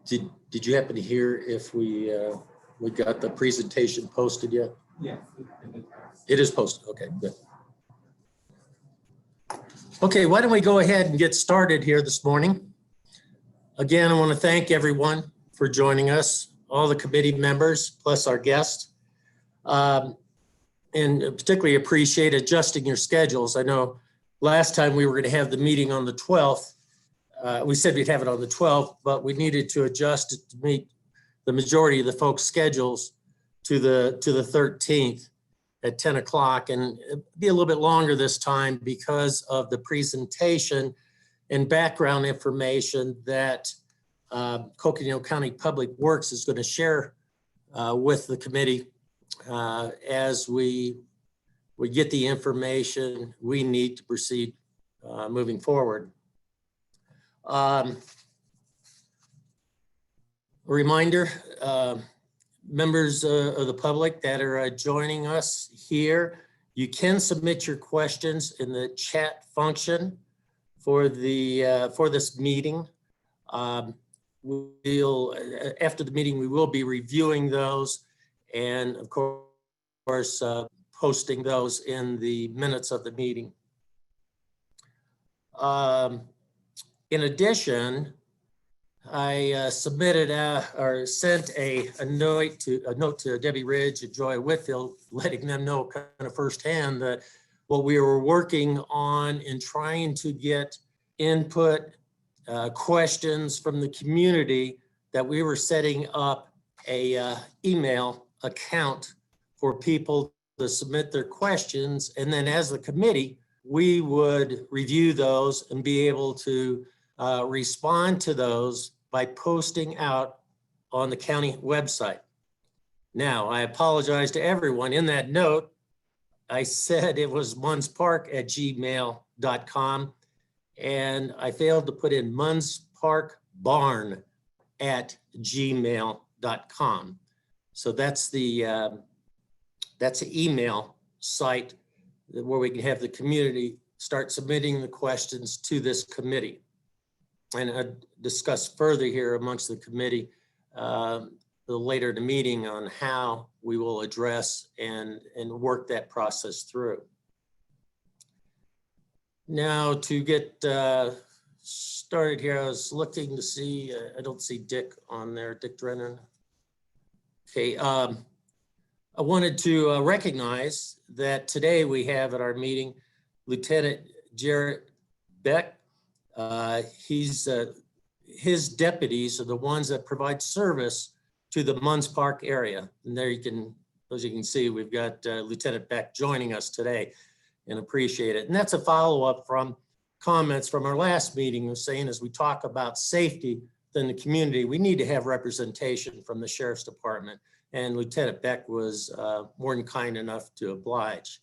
Did you happen to hear if we got the presentation posted yet? Yeah. It is posted. Okay, good. Okay, why don't we go ahead and get started here this morning? Again, I want to thank everyone for joining us, all the committee members, plus our guests. And particularly appreciate adjusting your schedules. I know last time we were going to have the meeting on the 12th. We said we'd have it on the 12th, but we needed to adjust it to meet the majority of the folks' schedules to the 13th at 10 o'clock, and it'll be a little bit longer this time because of the presentation and background information that Coconino County Public Works is going to share with the committee as we get the information we need to proceed moving forward. A reminder, members of the public that are joining us here, you can submit your questions in the chat function for this meeting. We'll, after the meeting, we will be reviewing those and of course posting those in the minutes of the meeting. In addition, I submitted or sent a note to Debbie Ridge and Joy Whitfield, letting them know kind of firsthand that what we were working on in trying to get input, questions from the community, that we were setting up a email account for people to submit their questions, and then as the committee, we would review those and be able to respond to those by posting out on the county website. Now, I apologize to everyone. In that note, I said it was munspark@gmail.com, and I failed to put in munsparkbarn@gmail.com. So that's the email site where we can have the community start submitting the questions to this committee. And discuss further here amongst the committee later in the meeting on how we will address and work that process through. Now to get started here, I was looking to see, I don't see Dick on there, Dick Drennan. Okay, I wanted to recognize that today we have at our meeting Lieutenant Jarrett Beck. His deputies are the ones that provide service to the Munds Park area. And there you can, as you can see, we've got Lieutenant Beck joining us today, and appreciate it. And that's a follow-up from comments from our last meeting, was saying as we talk about safety in the community, we need to have representation from the Sheriff's Department. And Lieutenant Beck was more than kind enough to oblige.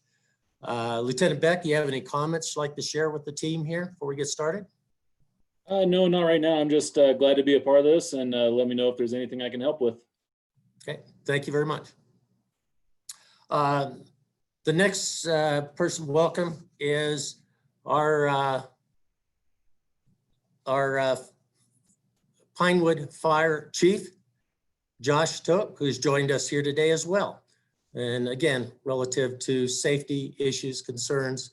Lieutenant Beck, do you have any comments you'd like to share with the team here before we get started? No, not right now. I'm just glad to be a part of this, and let me know if there's anything I can help with. Okay, thank you very much. The next person welcome is our Pinewood Fire Chief, Josh Took, who's joined us here today as well. And again, relative to safety issues, concerns,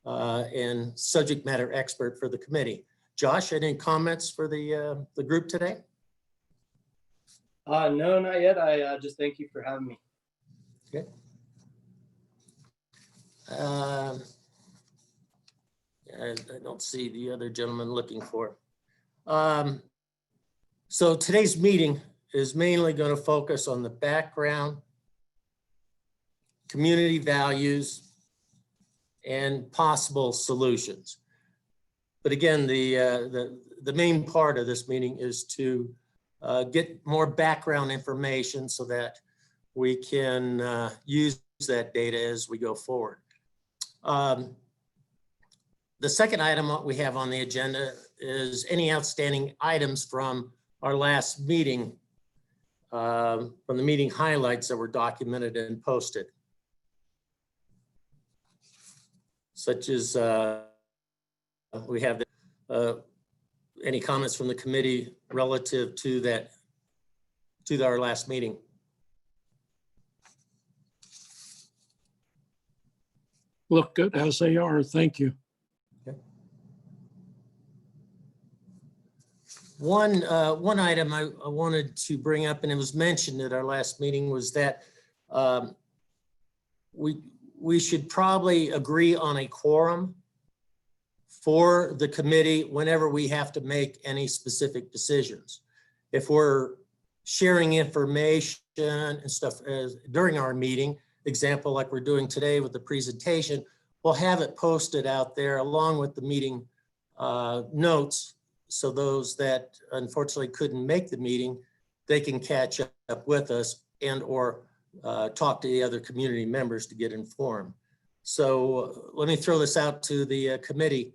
and subject matter expert for the committee. Josh, any comments for the group today? No, not yet. I just thank you for having me. Okay. I don't see the other gentleman looking for. So today's meeting is mainly going to focus on the background, community values, and possible solutions. But again, the main part of this meeting is to get more background information so that we can use that data as we go forward. The second item we have on the agenda is any outstanding items from our last meeting, from the meeting highlights that were documented and posted. Such as we have any comments from the committee relative to that, to our last meeting? Look good as they are. Thank you. One item I wanted to bring up, and it was mentioned at our last meeting, was that we should probably agree on a quorum for the committee whenever we have to make any specific decisions. If we're sharing information and stuff during our meeting, example like we're doing today with the presentation, we'll have it posted out there along with the meeting notes. So those that unfortunately couldn't make the meeting, they can catch up with us and or talk to the other community members to get informed. So let me throw this out to the committee.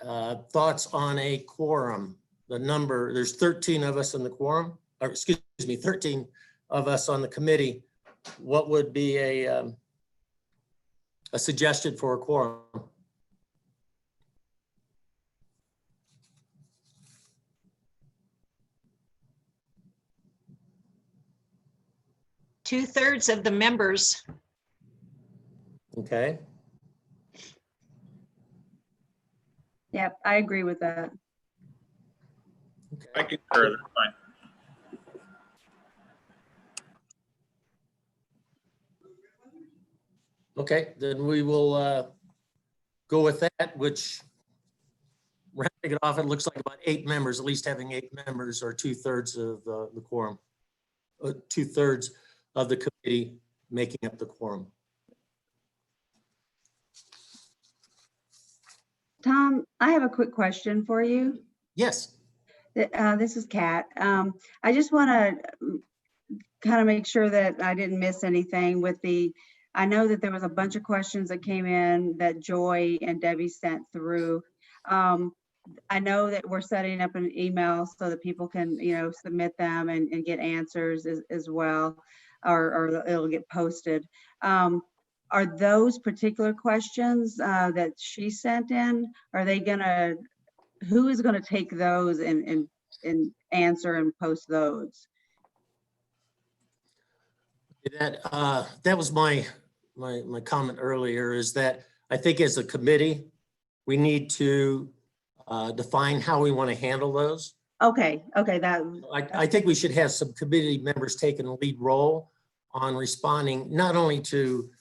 Thoughts on a quorum? The number, there's 13 of us in the quorum, or excuse me, 13 of us on the committee. What would be a suggestion for a quorum? Two-thirds of the members. Okay. Yep, I agree with that. I concur, that's fine. Okay, then we will go with that, which rounding it off, it looks like about 8 members, at least having 8 members or 2/3 of the quorum. 2/3 of the committee making up the quorum. Tom, I have a quick question for you. Yes. This is Kat. I just want to kind of make sure that I didn't miss anything with I know that there was a bunch of questions that came in that Joy and Debbie sent through. I know that we're setting up an email so that people can, submit them and get answers as well, or it'll get posted. Are those particular questions that she sent in, who is gonna take those and answer and post those? That was my comment earlier, is that I think as a committee, we need to define how we want to handle those. Okay, I think we should have some committee members taking a lead role on responding not only to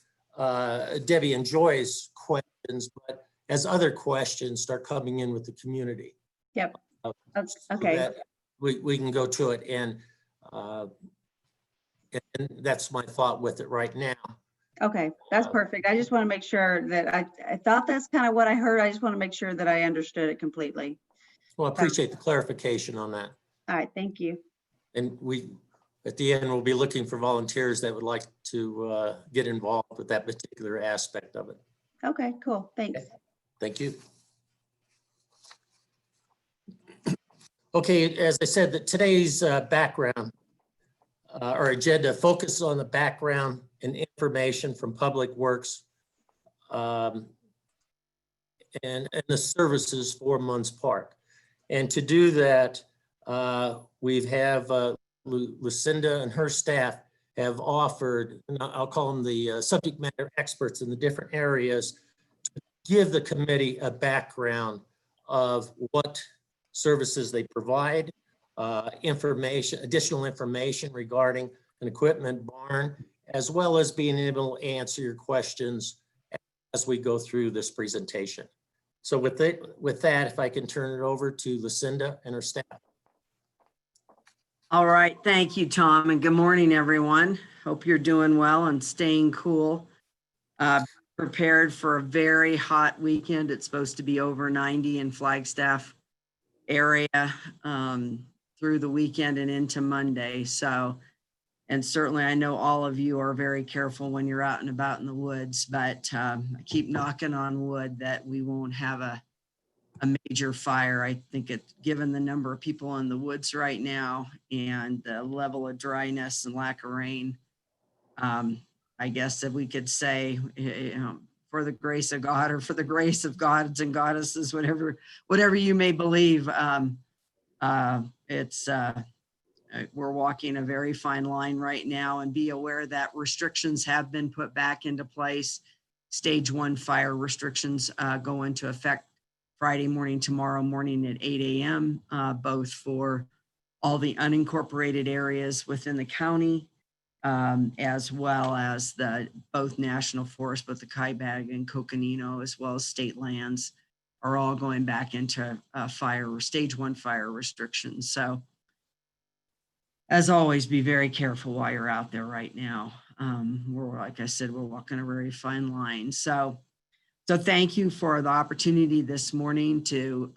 Debbie and Joy's questions, but as other questions start coming in with the community. Yep. So Okay. that we can go to it, and that's my thought with it right now. Okay, that's perfect. I just want to make sure that I thought that's kind of what I heard. I just want to make sure that I understood it completely. Well, I appreciate the clarification on that. All right, thank you. And at the end, we'll be looking for volunteers that would like to get involved with that particular aspect of it. Okay, cool. Thanks. Thank you. Okay, as I said, that today's background, our agenda focuses on the background and information from Public Works and the services for Munds Park. And to do that, we have Lucinda and her staff have offered, and I'll call them the subject matter experts in the different areas, to give the committee a background of what services they provide, additional information regarding an equipment barn, as well as being able to answer your questions as we go through this presentation. So with that, if I can turn it over to Lucinda and her staff. All right, thank you, Tom, and good morning, everyone. Hope you're doing well and staying cool. Prepared for a very hot weekend. It's supposed to be over 90 in Flagstaff area through the weekend and into Monday. So, and certainly I know all of you are very careful when you're out and about in the woods, but I keep knocking on wood that we won't have a major fire. I think given the number of people in the woods right now and the level of dryness and lack of rain, I guess if we could say, for the grace of God, or for the grace of gods and goddesses, whatever you may believe, we're walking a very fine line right now, and be aware that restrictions have been put back into place. Stage 1 fire restrictions go into effect Friday morning, tomorrow morning at 8 a.m., both for all the unincorporated areas within the county, as well as both national forests, both the Kaibag and Coconino, as well as state lands, are all going back into stage 1 fire restrictions. So as always, be very careful while you're out there right now. Like I said, we're walking a very fine line. So thank you for the opportunity this morning to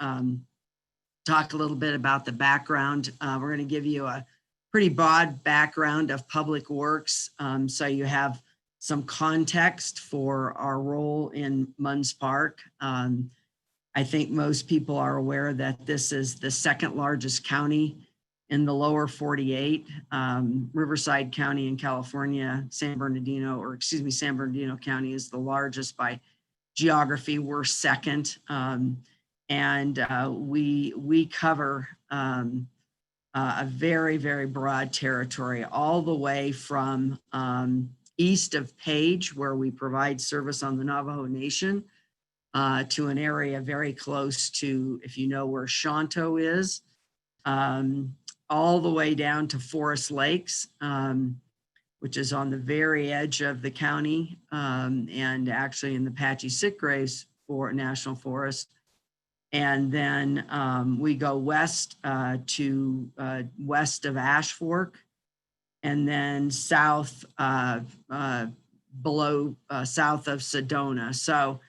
talk a little bit about the background. We're going to give you a pretty broad background of public works, so you have some context for our role in Munds Park. I think most people are aware that this is the second largest county in the lower 48. Riverside County in California, San Bernardino County is the largest by geography. We're second. We cover a very, very broad territory, all the way from east of Page, where we provide service on the Navajo Nation, to an area very close to, if you know where Shanto is, all the way down to Forest Lakes, which is on the very edge of the county, and actually in the Apache Sitgraves National Forest. And then we go west to west of Ash Fork, and then south south of Sedona. So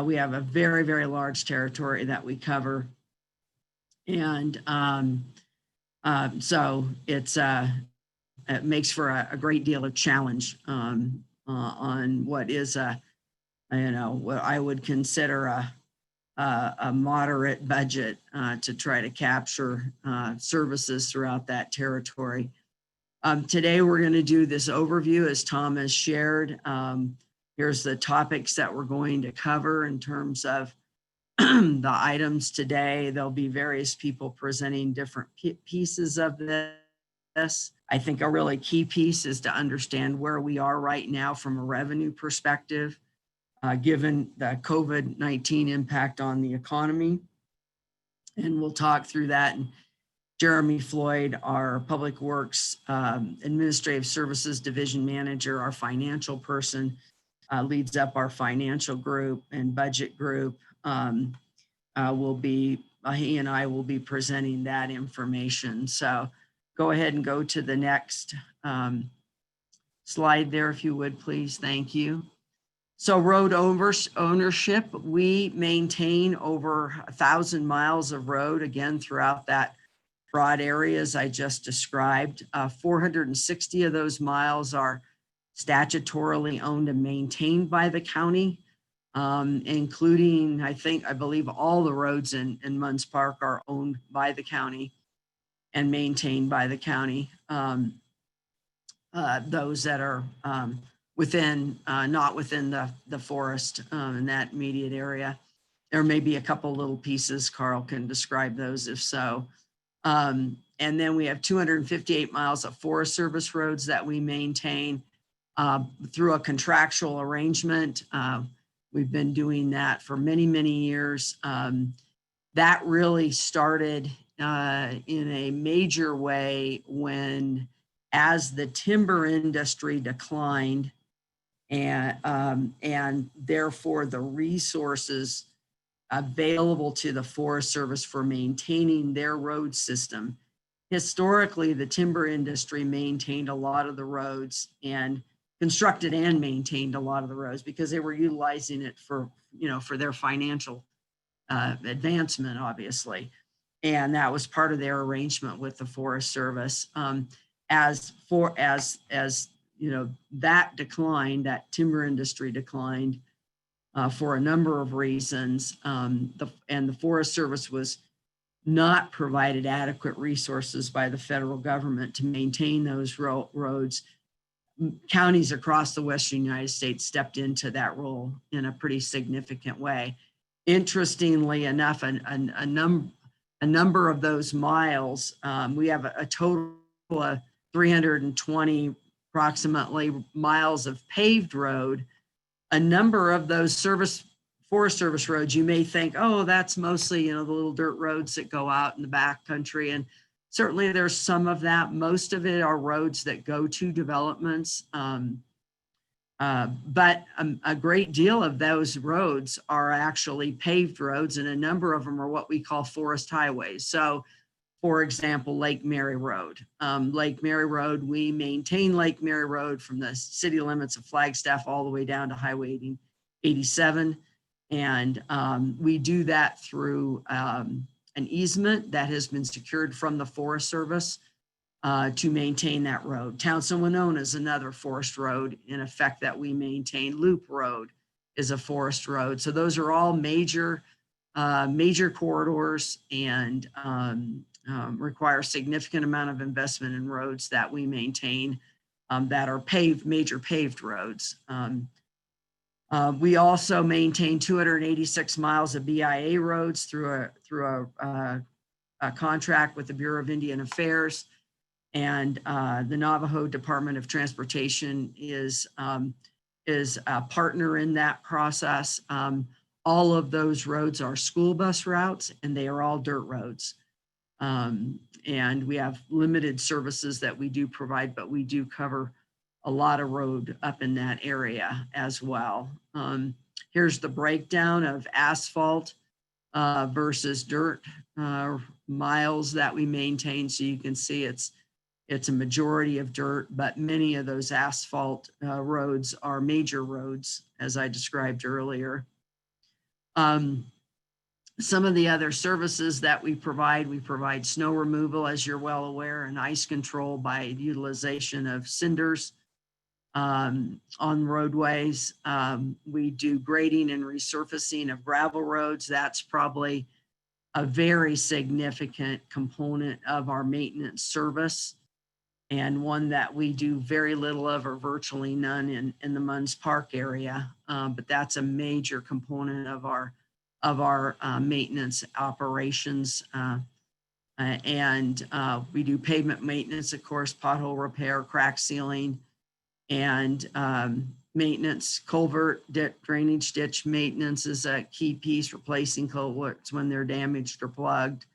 we have a very, very large territory that we cover. And so it makes for a great deal of challenge on what is what I would consider a moderate budget to try to capture services throughout that territory. Today, we're going to do this overview, as Tom has shared. Here's the topics that we're going to cover in terms of the items today. There'll be various people presenting different pieces of this. I think a really key piece is to understand where we are right now from a revenue perspective, given the COVID-19 impact on the economy. And we'll talk through that. And Jeremy Floyd, our Public Works Administrative Services Division Manager, our financial person, leads up our financial group and budget group. He and I will be presenting that information. So go ahead and go to the next slide there, if you would, please. Thank you. So road ownership, we maintain over 1,000 miles of road, again, throughout that broad areas I just described. 460 of those miles are statutorily owned and maintained by the county, including, I believe all the roads in Munds Park are owned by the county and maintained by the county. Those that are not within the forest in that immediate area. There may be a couple little pieces. Carl can describe those if so. And then we have 258 miles of Forest Service roads that we maintain through a contractual arrangement. We've been doing that for many, many years. That really started in a major way as the timber industry declined, and therefore the resources available to the Forest Service for maintaining their road system. Historically, the timber industry maintained a lot of the roads and constructed and maintained a lot of the roads because they were utilizing it for their financial advancement, obviously. And that was part of their arrangement with the Forest Service. As that declined, that timber industry declined for a number of reasons. And the Forest Service was not provided adequate resources by the federal government to maintain those roads. Counties across the Western United States stepped into that role in a pretty significant way. Interestingly enough, a a number of those miles, we have a total of 320 approximately miles of paved road. A number of those Forest Service roads, you may think, oh, that's mostly, the little dirt roads that go out in the back country. And certainly there's some of that. Most of it are roads that go to developments. But a great deal of those roads are actually paved roads, and a number of them are what we call forest highways. So, for example, Lake Mary Road. Lake Mary Road, we maintain Lake Mary Road from the city limits of Flagstaff all the way down to Highway 87. And we do that through an easement that has been secured from the Forest Service to maintain that road. Townsend Winona is another forest road in effect that we maintain. Loop Road is a forest road. So those are all major corridors and require a significant amount of investment in roads that we maintain that are major paved roads. We also maintain 286 miles of BIA roads through a contract with the Bureau of Indian Affairs. And the Navajo Department of Transportation is a partner in that process. All of those roads are school bus routes, and they are all dirt roads. And we have limited services that we do provide, but we do cover a lot of road up in that area as well. Here's the breakdown of asphalt versus dirt miles that we maintain. So you can see it's a majority of dirt, but many of those asphalt roads are major roads, as I described earlier. Some of the other services that we provide snow removal, as you're well aware, and ice control by utilization of cinders on roadways. We do grading and resurfacing of gravel roads. That's probably a very significant component of our maintenance service, and one that we do very little of or virtually none in the Munds Park area. But that's a major component of our maintenance operations. And we do pavement maintenance, of course, pothole repair, crack sealing, and maintenance. Culvert drainage ditch maintenance is a key piece, replacing culverts when they're damaged or plugged.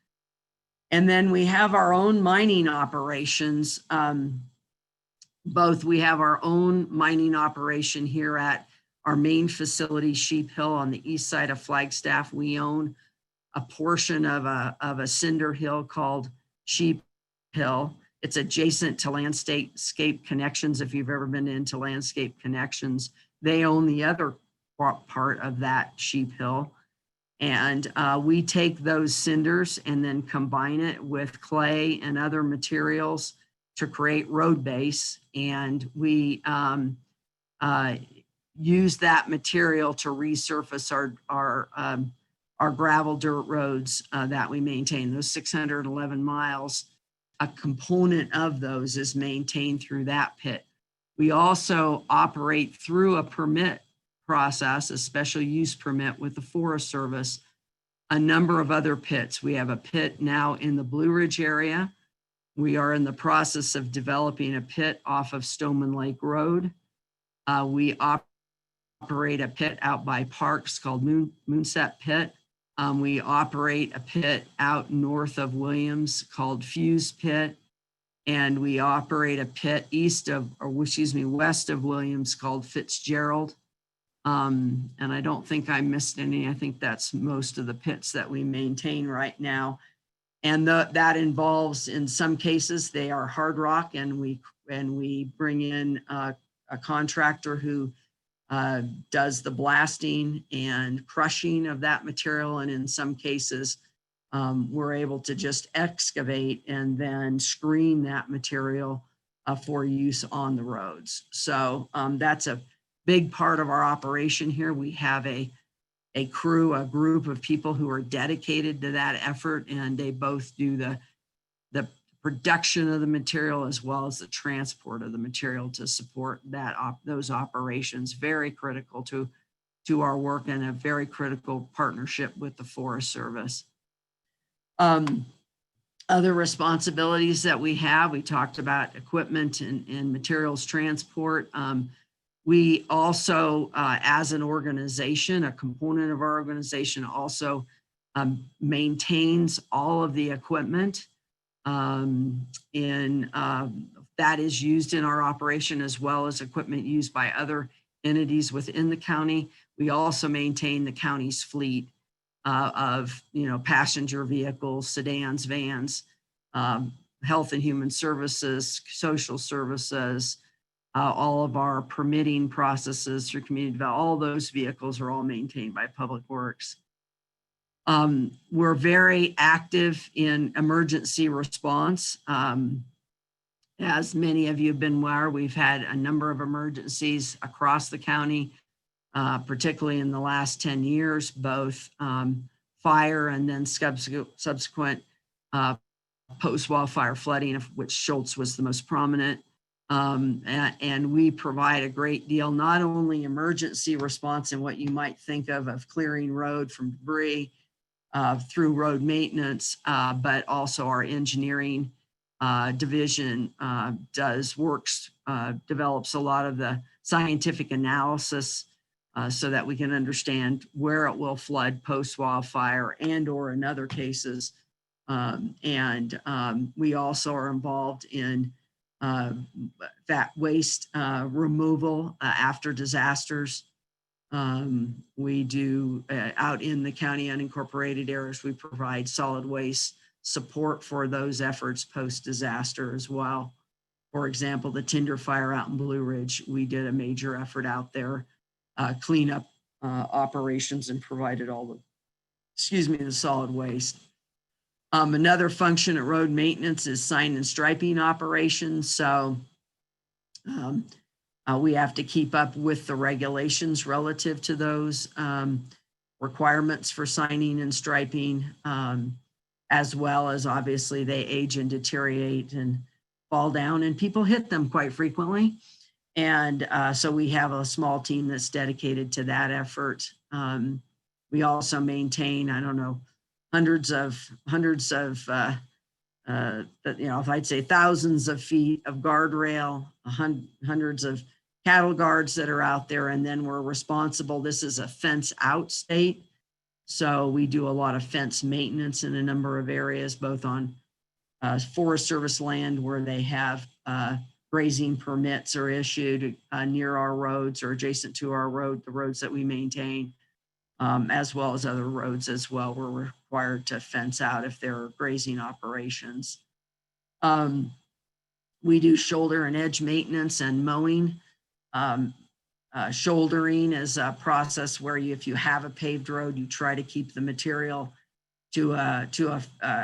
And then we have our own mining operations. We have our own mining operation here at our main facility, Sheep Hill, on the east side of Flagstaff. We own a portion of a cinder hill called Sheep Hill. It's adjacent to Landscape Connections. If you've ever been into Landscape Connections, they own the other part of that Sheep Hill. And we take those cinders and then combine it with clay and other materials to create road base. And we use that material to resurface our gravel dirt roads that we maintain. Those 611 miles, a component of those is maintained through that pit. We also operate through a permit process, a special use permit with the Forest Service, a number of other pits. We have a pit now in the Blue Ridge area. We are in the process of developing a pit off of Stoneman Lake Road. We operate a pit out by Parks called Moonset Pit. We operate a pit out north of Williams called Fuse Pit. And we operate a pit west of Williams called Fitzgerald. And I don't think I missed any. I think that's most of the pits that we maintain right now. And that involves, in some cases, they are hard rock, and we bring in a contractor who does the blasting and crushing of that material. And in some cases, we're able to just excavate and then screen that material for use on the roads. So that's a big part of our operation here. We have a group of people who are dedicated to that effort, and they both do the production of the material as well as the transport of the material to support those operations. Very critical to our work, and a very critical partnership with the Forest Service. Other responsibilities that we have, we talked about equipment and materials transport. We also, as an organization, a component of our organization also maintains all of the equipment that is used in our operation, as well as equipment used by other entities within the county. We also maintain the county's fleet of, passenger vehicles, sedans, vans, health and human services, social services, all of our permitting processes through community development. All those vehicles are all maintained by Public Works. We're very active in emergency response. As many of you have been aware, we've had a number of emergencies across the county, particularly in the last 10 years, both fire and then subsequent post-wildfire flooding, of which Schultz was the most prominent. And we provide a great deal, not only emergency response and what you might think of clearing road from debris through road maintenance, but also our engineering division develops a lot of the scientific analysis so that we can understand where it will flood post-wildfire and or in other cases. We also are involved in that waste removal after disasters. We do out in the county unincorporated areas, we provide solid waste support for those efforts post-disaster as well. For example, the Tinder fire out in Blue Ridge, we did a major effort out there, cleanup operations, and provided all the solid waste. Another function at road maintenance is sign and striping operations. So we have to keep up with the regulations relative to those requirements for signing and striping, as well as obviously they age and deteriorate and fall down, and people hit them quite frequently. And so we have a small team that's dedicated to that effort. We also maintain, hundreds of I'd say thousands of feet of guardrail, hundreds of cattle guards that are out there. And then we're responsible. This is a fence out state. So we do a lot of fence maintenance in a number of areas, both on Forest Service land where they have grazing permits are issued near our roads or adjacent to our road, the roads that we maintain, as well as other roads as well. We're required to fence out if there are grazing operations. We do shoulder and edge maintenance and mowing. Shouldering is a process where if you have a paved road, you try to keep the material to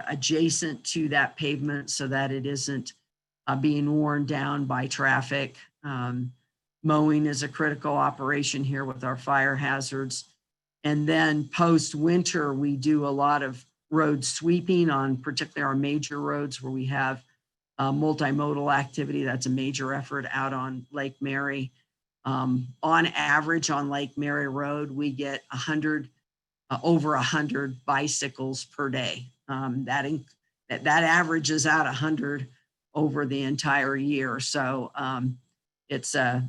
adjacent to that pavement so that it isn't being worn down by traffic. Mowing is a critical operation here with our fire hazards. And then post-winter, we do a lot of road sweeping on particularly our major roads where we have multimodal activity. That's a major effort out on Lake Mary. On average on Lake Mary Road, we get over 100 bicycles per day. That averages out 100 over the entire year. So it's the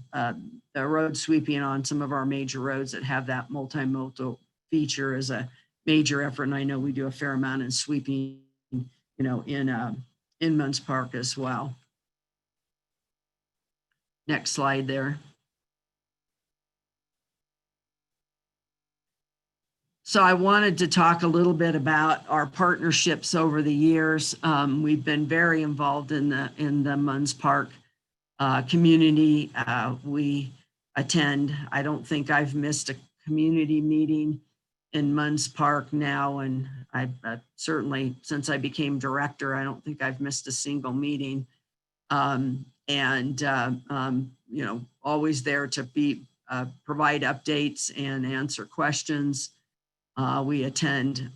road sweeping on some of our major roads that have that multimodal feature is a major effort. And I know we do a fair amount in sweeping, in Munds Park as well. Next slide there. So I wanted to talk a little bit about our partnerships over the years. We've been very involved in the Munds Park community. We attend, I don't think I've missed a community meeting in Munds Park now. And I certainly, since I became director, I don't think I've missed a single meeting. Always there to provide updates and answer questions. We attend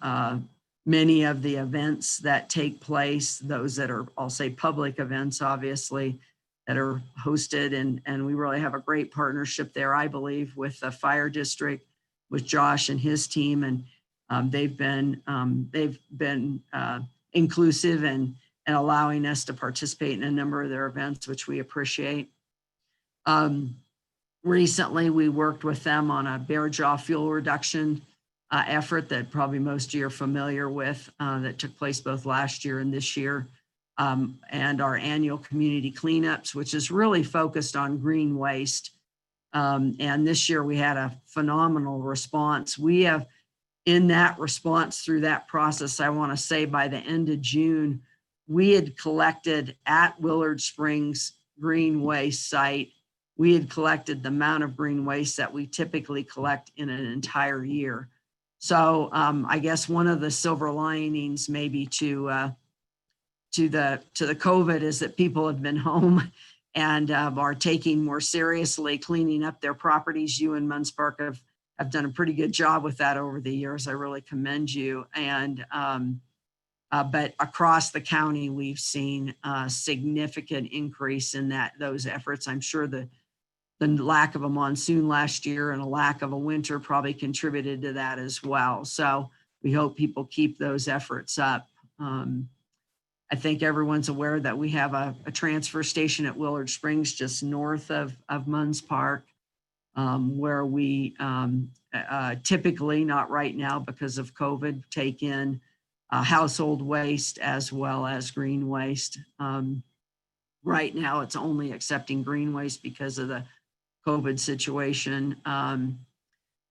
many of the events that take place, those that are, I'll say, public events, obviously, that are hosted. And we really have a great partnership there, I believe, with the fire district, with Josh and his team. And They've been inclusive and allowing us to participate in a number of their events, which we appreciate. Recently, we worked with them on a bear jaw fuel reduction effort that probably most of you are familiar with, that took place both last year and this year, and our annual community cleanups, which is really focused on green waste. And this year we had a phenomenal response. We have, in that response through that process, I want to say by the end of June, we had collected at Willard Springs green waste site, we had collected the amount of green waste that we typically collect in an entire year. So I guess one of the silver linings maybe to the COVID is that people have been home and are taking more seriously cleaning up their properties. You and Munds Park have done a pretty good job with that over the years. I really commend you. And but across the county, we've seen a significant increase in those efforts. I'm sure the lack of a monsoon last year and a lack of a winter probably contributed to that as well. So we hope people keep those efforts up. I think everyone's aware that we have a transfer station at Willard Springs, just north of Munds Park, where we typically, not right now because of COVID, take in household waste as well as green waste. Right now, it's only accepting green waste because of the COVID situation.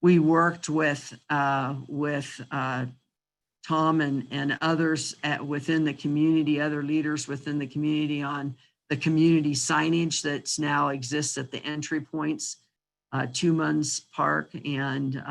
We worked with Tom and others within the community, other leaders within the community, on the community signage that's now exists at the entry points to Munds Park, and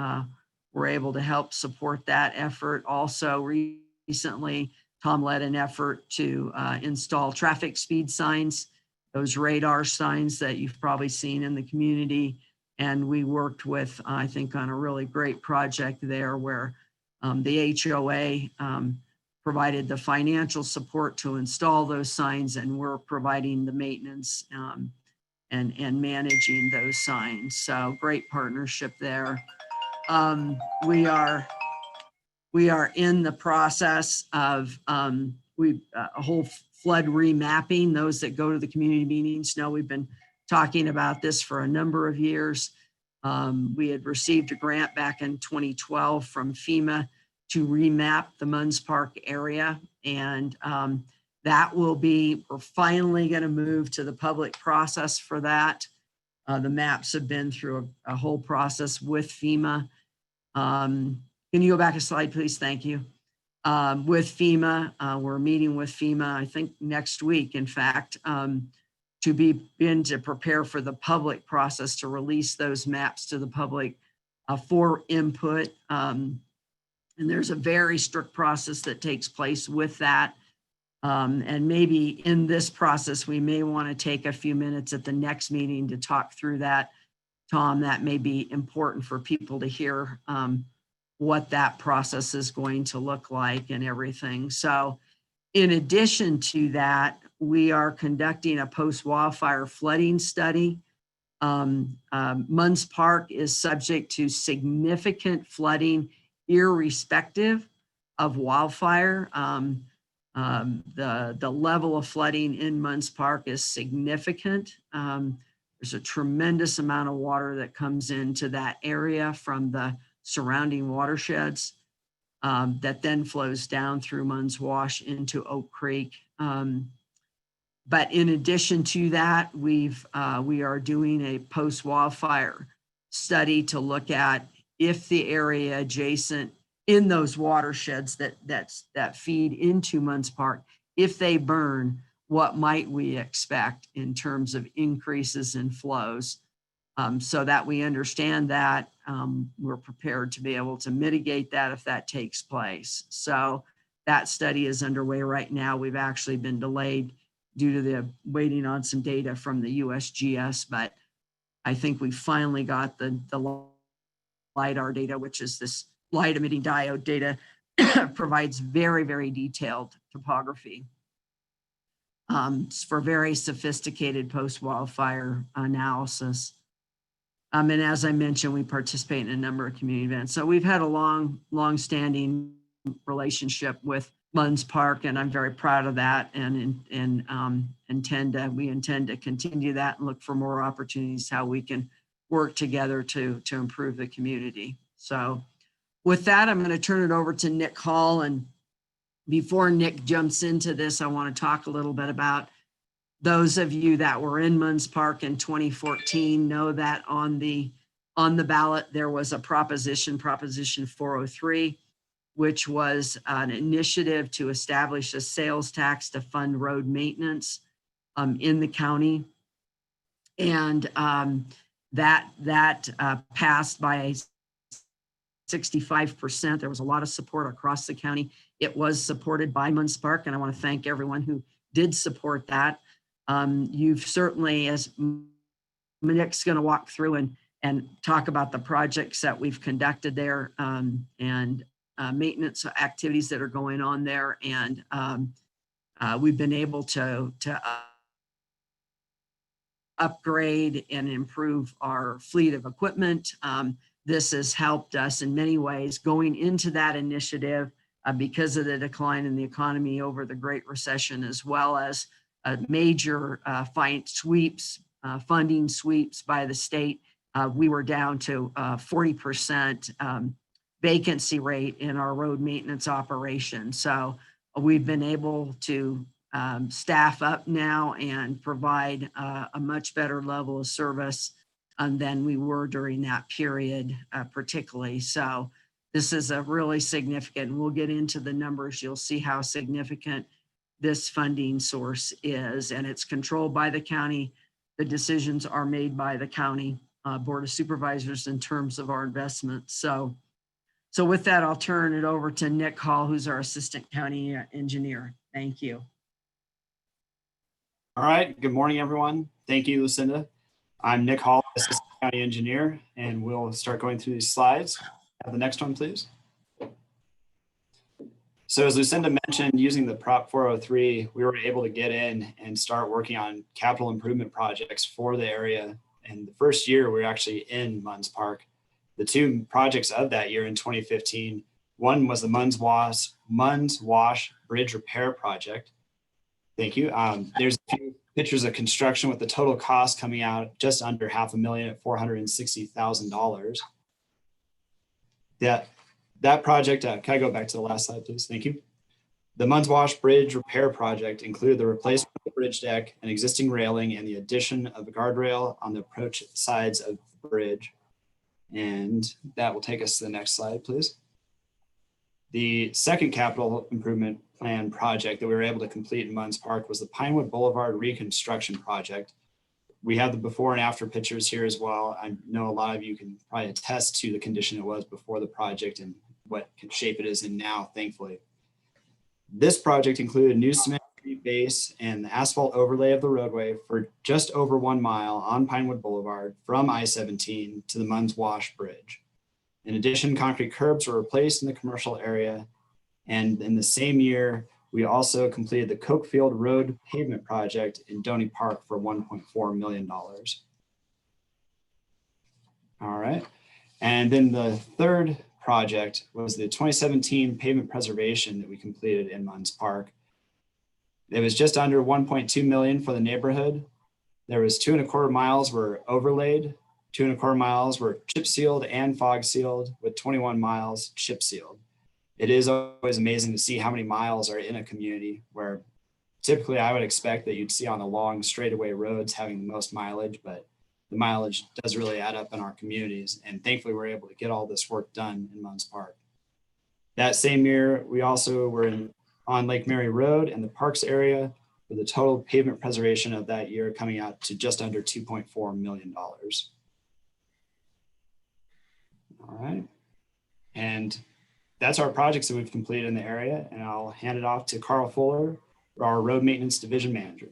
we're able to help support that effort. Also, recently, Tom led an effort to install traffic speed signs, those radar signs that you've probably seen in the community. And we worked with, I think, on a really great project there where the HOA provided the financial support to install those signs, and we're providing the maintenance and managing those signs. So great partnership there. We are in the process of a whole flood remapping. Those that go to the community meetings know we've been talking about this for a number of years. We had received a grant back in 2012 from FEMA to remap the Munds Park area. And that will be, we're finally going to move to the public process for that. The maps have been through a whole process with FEMA. Can you go back a slide, please? Thank you. With FEMA, we're meeting with FEMA, I think next week, in fact, to begin to prepare for the public process to release those maps to the public for input. And there's a very strict process that takes place with that. And maybe in this process, we may want to take a few minutes at the next meeting to talk through that. Tom, that may be important for people to hear what that process is going to look like and everything. So in addition to that, we are conducting a post-wildfire flooding study. Munds Park is subject to significant flooding irrespective of wildfire. The level of flooding in Munds Park is significant. There's a tremendous amount of water that comes into that area from the surrounding watersheds that then flows down through Munds Wash into Oak Creek. But in addition to that, we are doing a post-wildfire study to look at if the area adjacent in those watersheds that feed into Munds Park, if they burn, what might we expect in terms of increases in flows, so that we understand that we're prepared to be able to mitigate that if that takes place. So that study is underway right now. We've actually been delayed due to the waiting on some data from the USGS, but I think we finally got the LIDAR data, which is this light emitting diode data, provides very, very detailed topography for very sophisticated post-wildfire analysis. And as I mentioned, we participate in a number of community events. So we've had a long-standing relationship with Munds Park, and I'm very proud of that, and we intend to continue that and look for more opportunities how we can work together to improve the community. So with that, I'm going to turn it over to Nick Hall. And before Nick jumps into this, I want to talk a little bit about those of you that were in Munds Park in 2014 know that on the ballot, there was a Proposition 403, which was an initiative to establish a sales tax to fund road maintenance in the county. And that passed by 65%. There was a lot of support across the county. It was supported by Munds Park, and I want to thank everyone who did support that. You've certainly, as Nick's going to walk through and talk about the projects that we've conducted there, and maintenance activities that are going on there. And we've been able to upgrade and improve our fleet of equipment. This has helped us in many ways going into that initiative because of the decline in the economy over the Great Recession, as well as major funding sweeps by the state. We were down to 40% vacancy rate in our road maintenance operation. So we've been able to staff up now and provide a much better level of service than we were during that period, particularly. So this is a really significant, we'll get into the numbers. You'll see how significant this funding source is, and it's controlled by the county. The decisions are made by the county Board of Supervisors in terms of our investments. So with that, I'll turn it over to Nick Hall, who's our Assistant County Engineer. Thank you. All right. Good morning, everyone. Thank you, Lucinda. I'm Nick Hall, Assistant County Engineer, and we'll start going through these slides. Have the next one, please. So as Lucinda mentioned, using the Prop 403, we were able to get in and start working on capital improvement projects for the area. And the first year we were actually in Munds Park. The two projects of that year in 2015, one was the Munswass Bridge Repair Project. Thank you. There's a few pictures of construction with the total cost coming out just under $500,000 at $460,000. That project, can I go back to the last slide, please? Thank you. The Munswass Bridge Repair Project included the replacement of the bridge deck, an existing railing, and the addition of a guardrail on the approach sides of the bridge. And that will take us to the next slide, please. The second capital improvement plan project that we were able to complete in Munds Park was the Pinewood Boulevard Reconstruction Project. We have the before and after pictures here as well. I know a lot of you can probably attest to the condition it was before the project and what shape it is in now, thankfully. This project included new cement base and the asphalt overlay of the roadway for just over 1 mile on Pinewood Boulevard from I-17 to the Munswass Bridge. In addition, concrete curbs were replaced in the commercial area. And in the same year, we also completed the Cokefield Road Pavement Project in Doney Park for $1.4 million. All right. And then the third project was the 2017 Pavement Preservation that we completed in Munds Park. It was just under 1.2 million for the neighborhood. There was 2¼ miles were overlaid, 2¼ miles were chip sealed and fog sealed, with 21 miles chip sealed. It is always amazing to see how many miles are in a community where typically I would expect that you'd see on the long straightaway roads having the most mileage, but the mileage does really add up in our communities. And thankfully we're able to get all this work done in Munds Park. That same year, we also were on Lake Mary Road and the Parks area, with the total pavement preservation of that year coming out to just under $2.4 million. All right. And that's our projects that we've completed in the area. And I'll hand it off to Carl Fuller, our Road Maintenance Division Manager.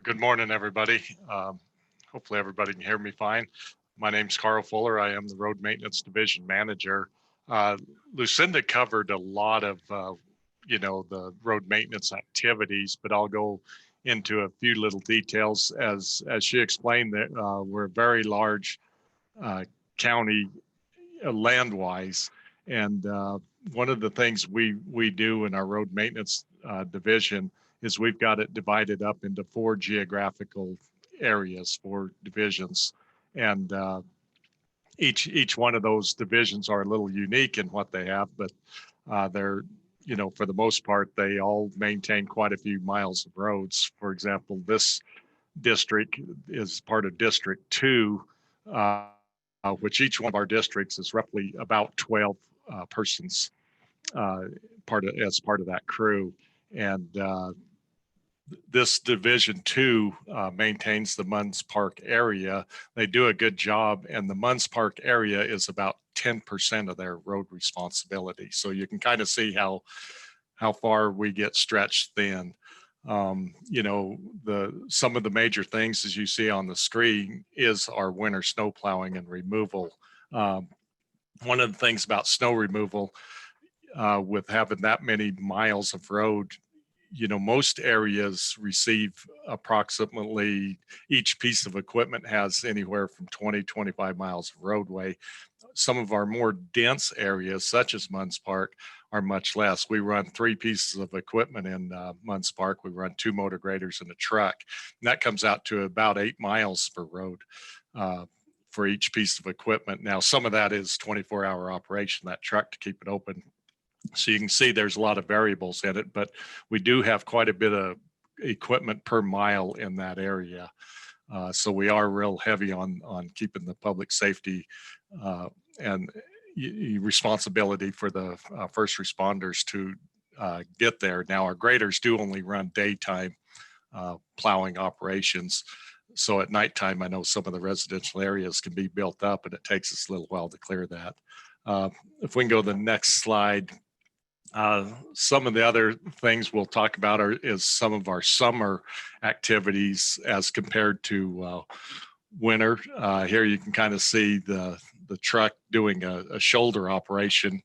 Good morning, everybody. Hopefully everybody can hear me fine. My name's Carl Fuller. I am the Road Maintenance Division Manager. Lucinda covered a lot of, the road maintenance activities, but I'll go into a few little details. As she explained, that we're a very large county land-wise, and one of the things we do in our road maintenance division is we've got it divided up into 4 geographical areas, 4 divisions, and each one of those divisions are a little unique in what they have, but they're, you know, for the most part, they all maintain quite a few miles of roads. For example, this district is part of District 2, which each one of our districts is roughly about 12 persons as part of that crew. And this Division 2 maintains the Munds Park area. They do a good job, and the Munds Park area is about 10% of their road responsibility. So you can kind of see how far we get stretched thin. You know, some of the major things, as you see on the screen, is our winter snow plowing and removal. One of the things about snow removal, with having that many miles of road, you know, most areas receive approximately, each piece of equipment has anywhere from 20-25 miles of roadway. Some of our more dense areas, such as Munds Park, are much less. We run 3 pieces of equipment in Munds Park. We run 2 motor graders and a truck. And that comes out to about 8 miles per road for each piece of equipment. Now, some of that is 24-hour operation, that truck, to keep it open. So you can see there's a lot of variables in it, but we do have quite a bit of equipment per mile in that area. So we are real heavy on keeping the public safety and responsibility for the first responders to get there. Now, our graders do only run daytime plowing operations. So at nighttime, I know some of the residential areas can be built up, and it takes us a little while to clear that. If we can go to the next slide. Some of the other things we'll talk about is some of our summer activities as compared to winter. Here you can kind of see the truck doing a shoulder operation.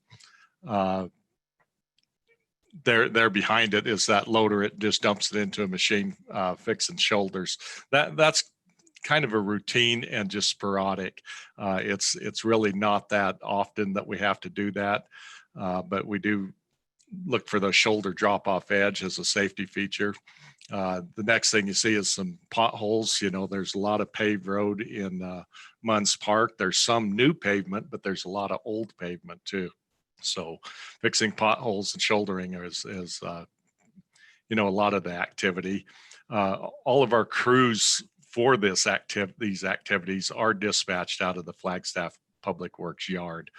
There behind it is that loader. It just dumps it into a machine fixing shoulders. That's kind of a routine and just sporadic. It's really not that often that we have to do that, but we do look for the shoulder drop off edge as a safety feature. The next thing you see is some potholes. You know, there's a lot of paved road in Munds Park. There's some new pavement, but there's a lot of old pavement too. So fixing potholes and shouldering is you know, a lot of the activity. All of our crews for these activities are dispatched out of the Flagstaff Public Works yard.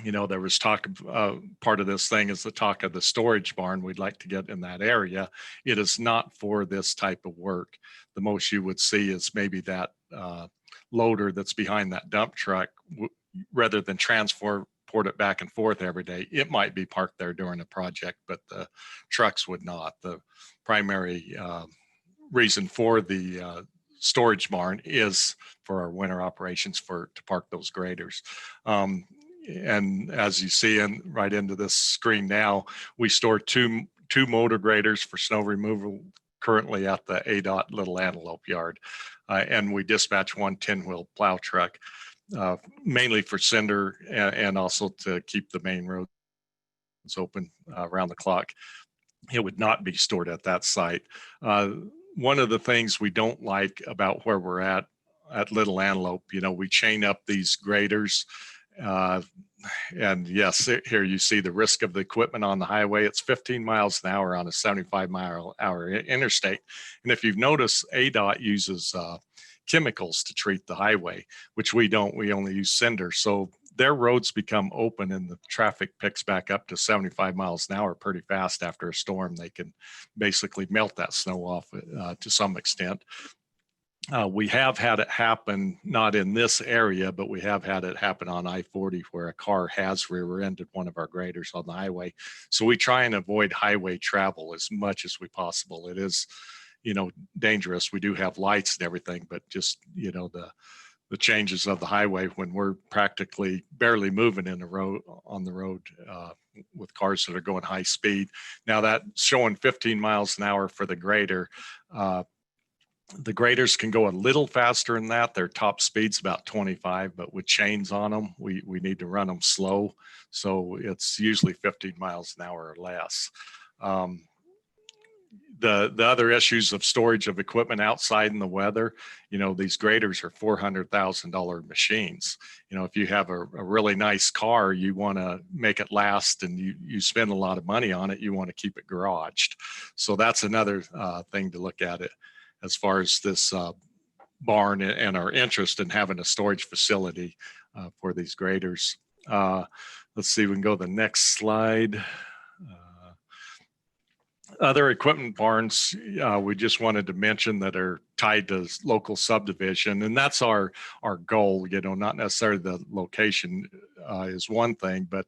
You know, there was talk of part of this thing is the talk of the storage barn we'd like to get in that area. It is not for this type of work. The most you would see is maybe that loader that's behind that dump truck, rather than transport it back and forth every day. It might be parked there during a project, but the trucks would not. The primary reason for the storage barn is for our winter operations to park those graders. And as you see right into this screen now, we store two motor graders for snow removal currently at the ADOT Little Antelope yard. And we dispatch 1 10-wheel plow truck, mainly for cinder and also to keep the main roads open around the clock. It would not be stored at that site. One of the things we don't like about where we're at Little Antelope, you know, we chain up these graders. And yes, here you see the risk of the equipment on the highway. It's 15 miles an hour on a 75-mile-an-hour interstate. And if you've noticed, ADOT uses chemicals to treat the highway, which we don't. We only use cinder. So their roads become open and the traffic picks back up to 75 miles an hour pretty fast after a storm. They can basically melt that snow off to some extent. We have had it happen, not in this area, but we have had it happen on I-40 where a car has rear-ended one of our graders on the highway. So we try and avoid highway travel as much as we possible. It is, you know, dangerous. We do have lights and everything, but just, you know, the changes of the highway when we're practically barely moving in the road on the road with cars that are going high speed. Now that's showing 15 miles an hour for the grader. The graders can go a little faster than that. Their top speed's about 25, but with chains on them, we need to run them slow. So it's usually 15 miles an hour or less. The other issues of storage of equipment outside in the weather, you know, these graders are $400,000 machines. You know, if you have a really nice car, you want to make it last and you spend a lot of money on it, you want to keep it garaged. So that's another thing to look at it as far as this barn and our interest in having a storage facility for these graders. Let's see, we can go to the next slide. Other equipment barns, we just wanted to mention that are tied to local subdivision, and that's our goal. You know, not necessarily the location is one thing, but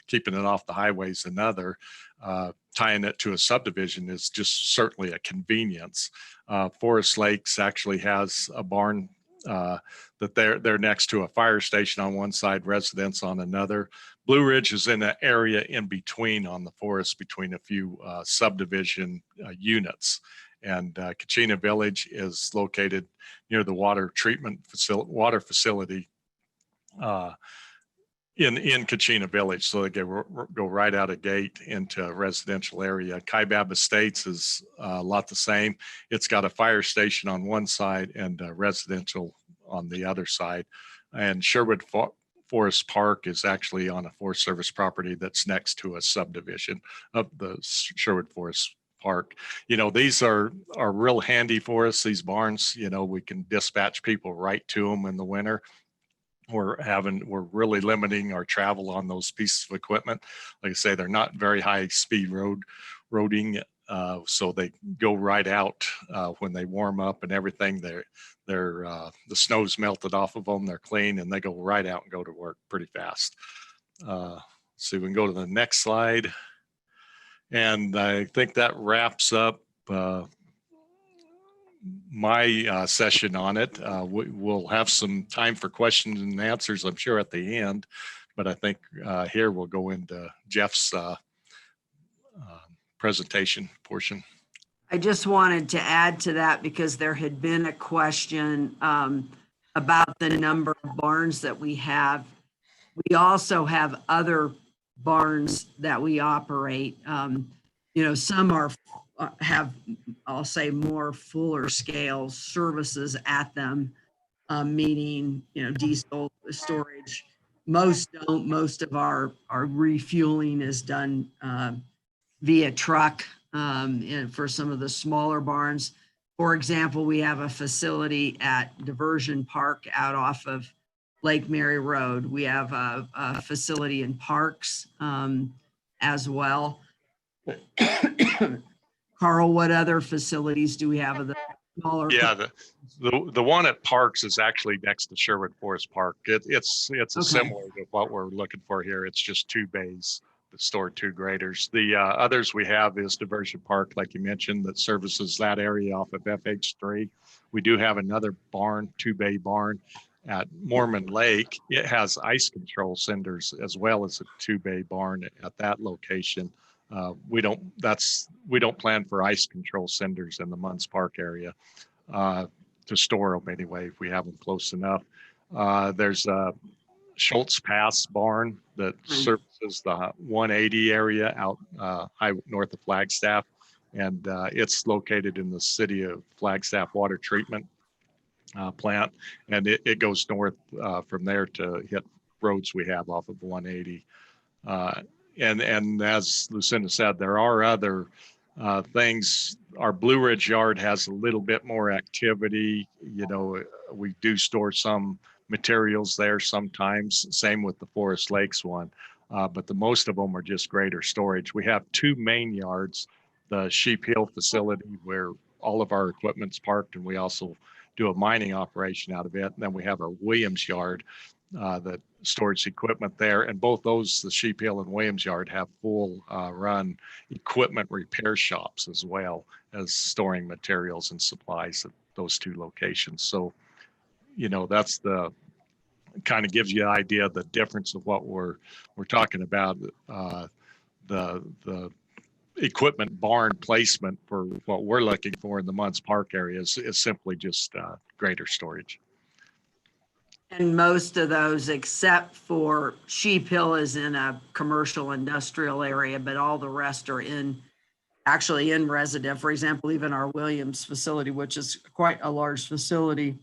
keeping it off the highway is another. Tying it to a subdivision is just certainly a convenience. Forest Lakes actually has a barn that they're next to a fire station on one side, residents on another. Blue Ridge is in an area in between on the forest between a few subdivision units. And Coconino Village is located near the water facility in Coconino Village. So they go right out of gate into a residential area. Kaibab Estates is a lot the same. It's got a fire station on one side and residential on the other side. And Sherwood Forest Park is actually on a Forest Service property that's next to a subdivision of the Sherwood Forest Park. You know, these are real handy for us, these barns. You know, we can dispatch people right to them in the winter. We're really limiting our travel on those pieces of equipment. Like I say, they're not very high speed roading, so they go right out when they warm up and everything. The snow's melted off of them. They're clean and they go right out and go to work pretty fast. So we can go to the next slide. And I think that wraps up my session on it. We'll have some time for questions and answers, I'm sure, at the end. But I think here we'll go into Jeff's presentation portion. I just wanted to add to that because there had been a question about the number of barns that we have. We also have other barns that we operate. You know, some have, I'll say, more fuller scale services at them, meaning, you know, diesel storage. Most don't. Most of our refueling is done via truck. And for some of the smaller barns, for example, we have a facility at Diversion Park out off of Lake Mary Road. We have a facility in Parks as well. Carl, what other facilities do we have of the smaller? Yeah, the one at Parks is actually next to Sherwood Forest Park. It's similar to what we're looking for here. It's just 2 bays that store 2 graders. The others we have is Diversion Park, like you mentioned, that services that area off of FH3. We do have another barn, 2-bay barn at Mormon Lake. It has ice control cinders as well as a 2-bay barn at that location. We don't plan for ice control cinders in the Munds Park area to store them anyway if we have them close enough. There's a Schultz Pass barn that services the 180 area out north of Flagstaff, and it's located in the city of Flagstaff water treatment plant, and it goes north from there to hit roads we have off of 180. And as Lucinda said, there are other things. Our Blue Ridge yard has a little bit more activity. You know, we do store some materials there sometimes, same with the Forest Lakes one, but the most of them are just greater storage. We have 2 main yards, the Sheep Hill facility where all of our equipment's parked, and we also do a mining operation out of it. And then we have our Williams yard that stores equipment there, and both those, the Sheep Hill and Williams yard, have full run equipment repair shops as well as storing materials and supplies at those 2 locations. So that's the kind of gives you an idea of the difference of what we're talking about. The equipment barn placement for what we're looking for in the Munds Park area is simply just greater storage. And most of those, except for Sheep Hill, is in a commercial industrial area, but all the rest are actually in resident. For example, even our Williams facility, which is quite a large facility,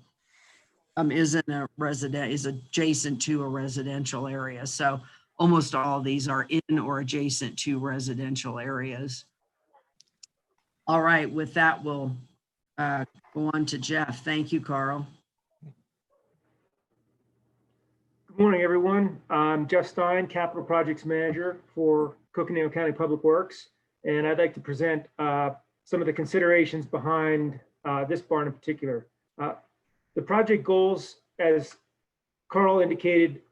is adjacent to a residential area. So almost all these are in or adjacent to residential areas. All right, with that, we'll go on to Jeff. Thank you, Carl. Good morning, everyone. I'm Jeff Stein, Capital Projects Manager for Coconino County Public Works, and I'd like to present some of the considerations behind this barn in particular. The project goals, as Carl indicated,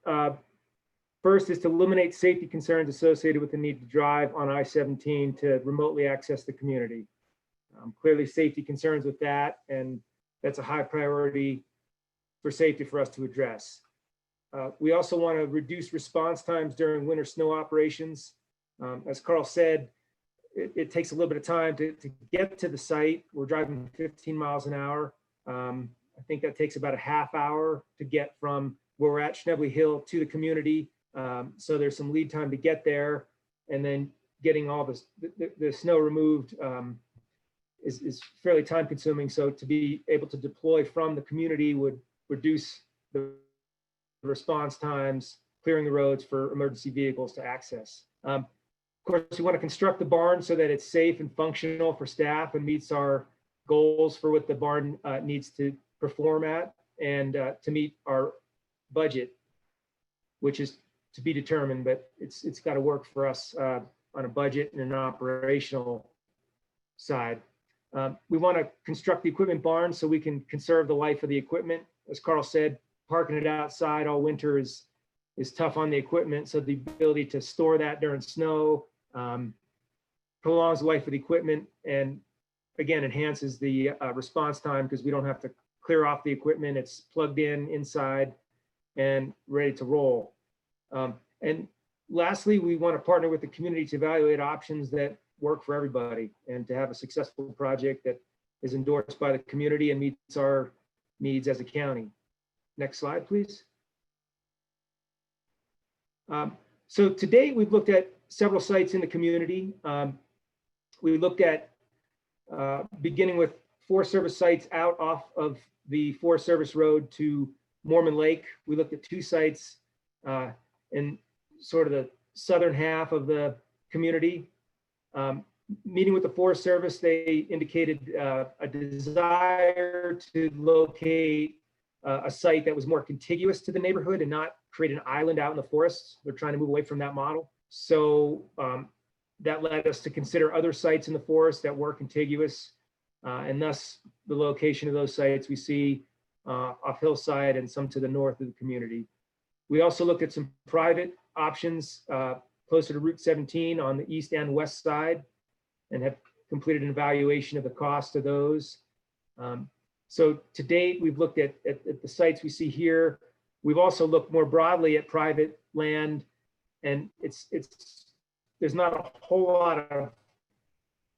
first is to eliminate safety concerns associated with the need to drive on I-17 to remotely access the community. Clearly safety concerns with that, and that's a high priority for safety for us to address. We also want to reduce response times during winter snow operations. As Carl said, it takes a little bit of time to get to the site. We're driving 15 miles an hour. I think that takes about a half hour to get from where we're at Schnebly Hill to the community. So there's some lead time to get there, and then getting all the snow removed is fairly time consuming. So to be able to deploy from the community would reduce the response times, clearing the roads for emergency vehicles to access. Of course, we want to construct the barn so that it's safe and functional for staff and meets our goals for what the barn needs to perform at, and to meet our budget, which is to be determined, but it's got to work for us on a budget and an operational side. We want to construct the equipment barn so we can conserve the life of the equipment. As Carl said, parking it outside all winter is tough on the equipment. So the ability to store that during snow prolongs the life of the equipment, and again, enhances the response time because we don't have to clear off the equipment. It's plugged in inside and ready to roll. And lastly, we want to partner with the community to evaluate options that work for everybody and to have a successful project that is endorsed by the community and meets our needs as a county. Next slide, please. So to date, we've looked at several sites in the community. We looked at beginning with Forest Service sites out off of the Forest Service Road to Mormon Lake. We looked at 2 sites in sort of the southern half of the community. Meeting with the Forest Service, they indicated a desire to locate a site that was more contiguous to the neighborhood and not create an island out in the forests. They're trying to move away from that model. So that led us to consider other sites in the forest that were contiguous, and thus the location of those sites we see off hillside and some to the north of the community. We also looked at some private options closer to Route 17 on the east and west side, and have completed an evaluation of the cost of those. So to date, we've looked at the sites we see here. We've also looked more broadly at private land, and there's not a whole lot of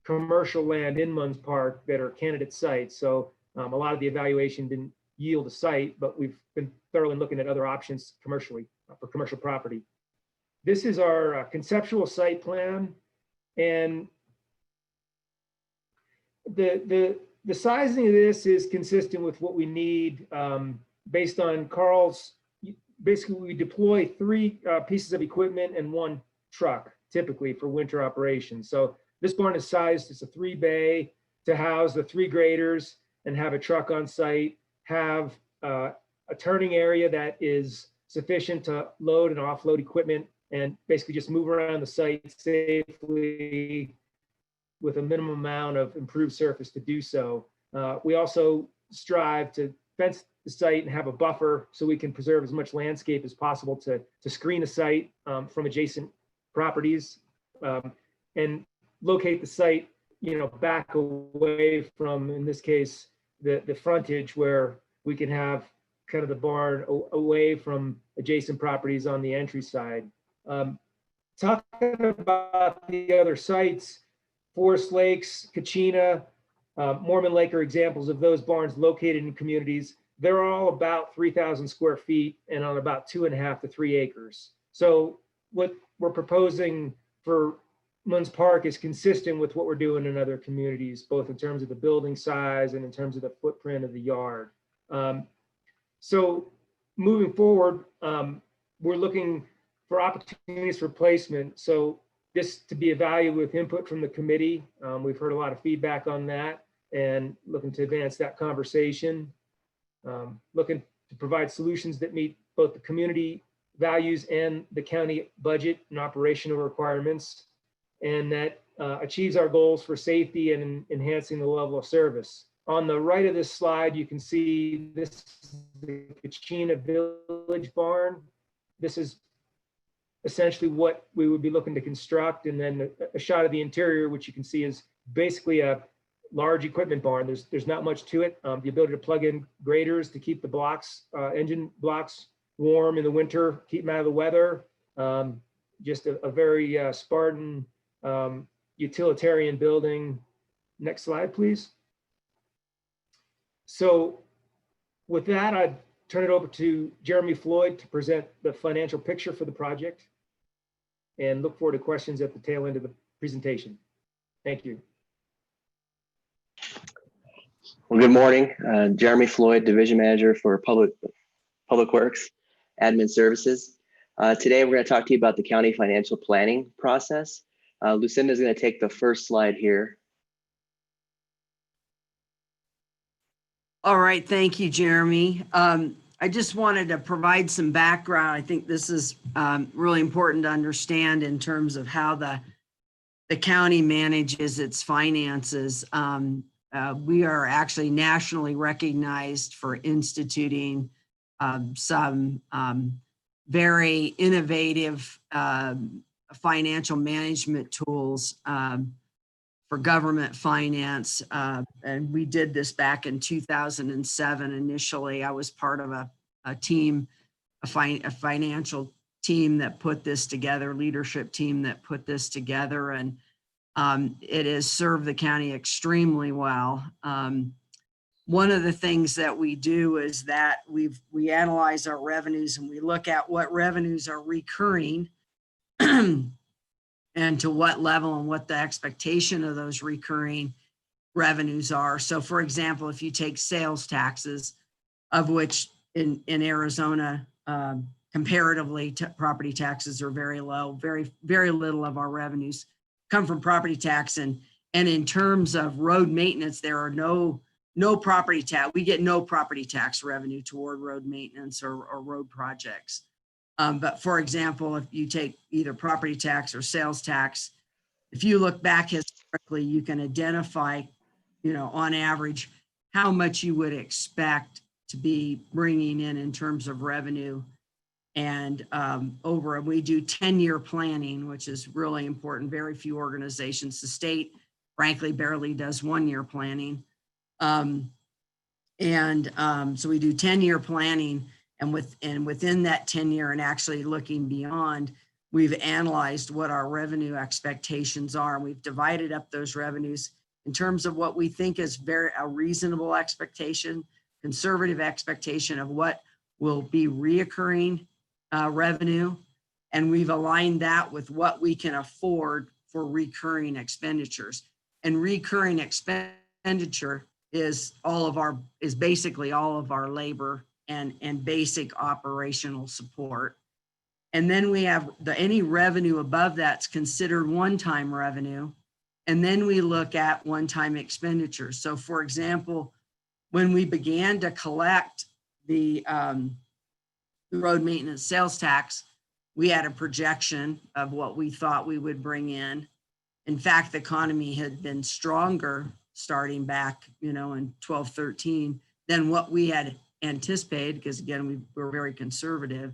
commercial land in Munds Park that are candidate sites. So a lot of the evaluation didn't yield a site, but we've been thoroughly looking at other options commercially for commercial property. This is our conceptual site plan, and the sizing of this is consistent with what we need based on Carl's. Basically, we deploy 3 pieces of equipment and 1 truck typically for winter operations. So this barn is sized, it's a 3-bay to house the 3 graders and have a truck on site, have a turning area that is sufficient to load and offload equipment, and basically just move around the site safely with a minimum amount of improved surface to do so. We also strive to fence the site and have a buffer so we can preserve as much landscape as possible to screen the site from adjacent properties, and locate the site, back away from, in this case, the frontage where we can have kind of the barn away from adjacent properties on the entry side. Talking about the other sites, Forest Lakes, Kachina, Mormon Lake are examples of those barns located in communities. They're all about 3,000 square feet and on about 2.5 to 3 acres. So what we're proposing for Munds Park is consistent with what we're doing in other communities, both in terms of the building size and in terms of the footprint of the yard. So moving forward, we're looking for opportunities for placement. So this to be evaluated with input from the committee. We've heard a lot of feedback on that and looking to advance that conversation. Looking to provide solutions that meet both the community values and the county budget and operational requirements, and that achieves our goals for safety and enhancing the level of service. On the right of this slide, you can see this is the Kachina Village Barn. This is essentially what we would be looking to construct, and then a shot of the interior, which you can see is basically a large equipment barn. There's not much to it. The ability to plug in graders to keep the blocks, engine blocks warm in the winter, keep them out of the weather. Just a very Spartan utilitarian building. Next slide, please. So with that, I'd turn it over to Jeremy Floyd to present the financial picture for the project, and look forward to questions at the tail end of the presentation. Thank you. Well, good morning. Jeremy Floyd, Division Manager for Public Works, Admin Services. Today, we're going to talk to you about the county financial planning process. Lucinda is going to take the first slide here. All right, thank you, Jeremy. I just wanted to provide some background. I think this is really important to understand in terms of how the county manages its finances. We are actually nationally recognized for instituting some very innovative financial management tools for government finance. And we did this back in 2007. Initially, I was part of a team, a financial team that put this together, leadership team that put this together. And it has served the county extremely well. One of the things that we do is that we analyze our revenues and we look at what revenues are recurring and to what level and what the expectation of those recurring revenues are. So for example, if you take sales taxes, of which in Arizona, comparatively, property taxes are very low, very little of our revenues come from property tax. And in terms of road maintenance, there are no property tax. We get no property tax revenue toward road maintenance or road projects. But for example, if you take either property tax or sales tax, if you look back historically, you can identify, on average, how much you would expect to be bringing in terms of revenue. And we do 10-year planning, which is really important. Very few organizations, the state, frankly, barely does 1-year planning. So we do 10-year planning, and within that 10-year and actually looking beyond, we've analyzed what our revenue expectations are. And we've divided up those revenues in terms of what we think is a reasonable expectation, conservative expectation of what will be reoccurring revenue. And we've aligned that with what we can afford for recurring expenditures. And recurring expenditure is basically all of our labor and basic operational support. And then we have any revenue above that's considered one-time revenue. And then we look at one-time expenditures. So for example, when we began to collect the road maintenance sales tax, we had a projection of what we thought we would bring in. In fact, the economy had been stronger starting back, in 12, 13 than what we had anticipated, because again, we were very conservative.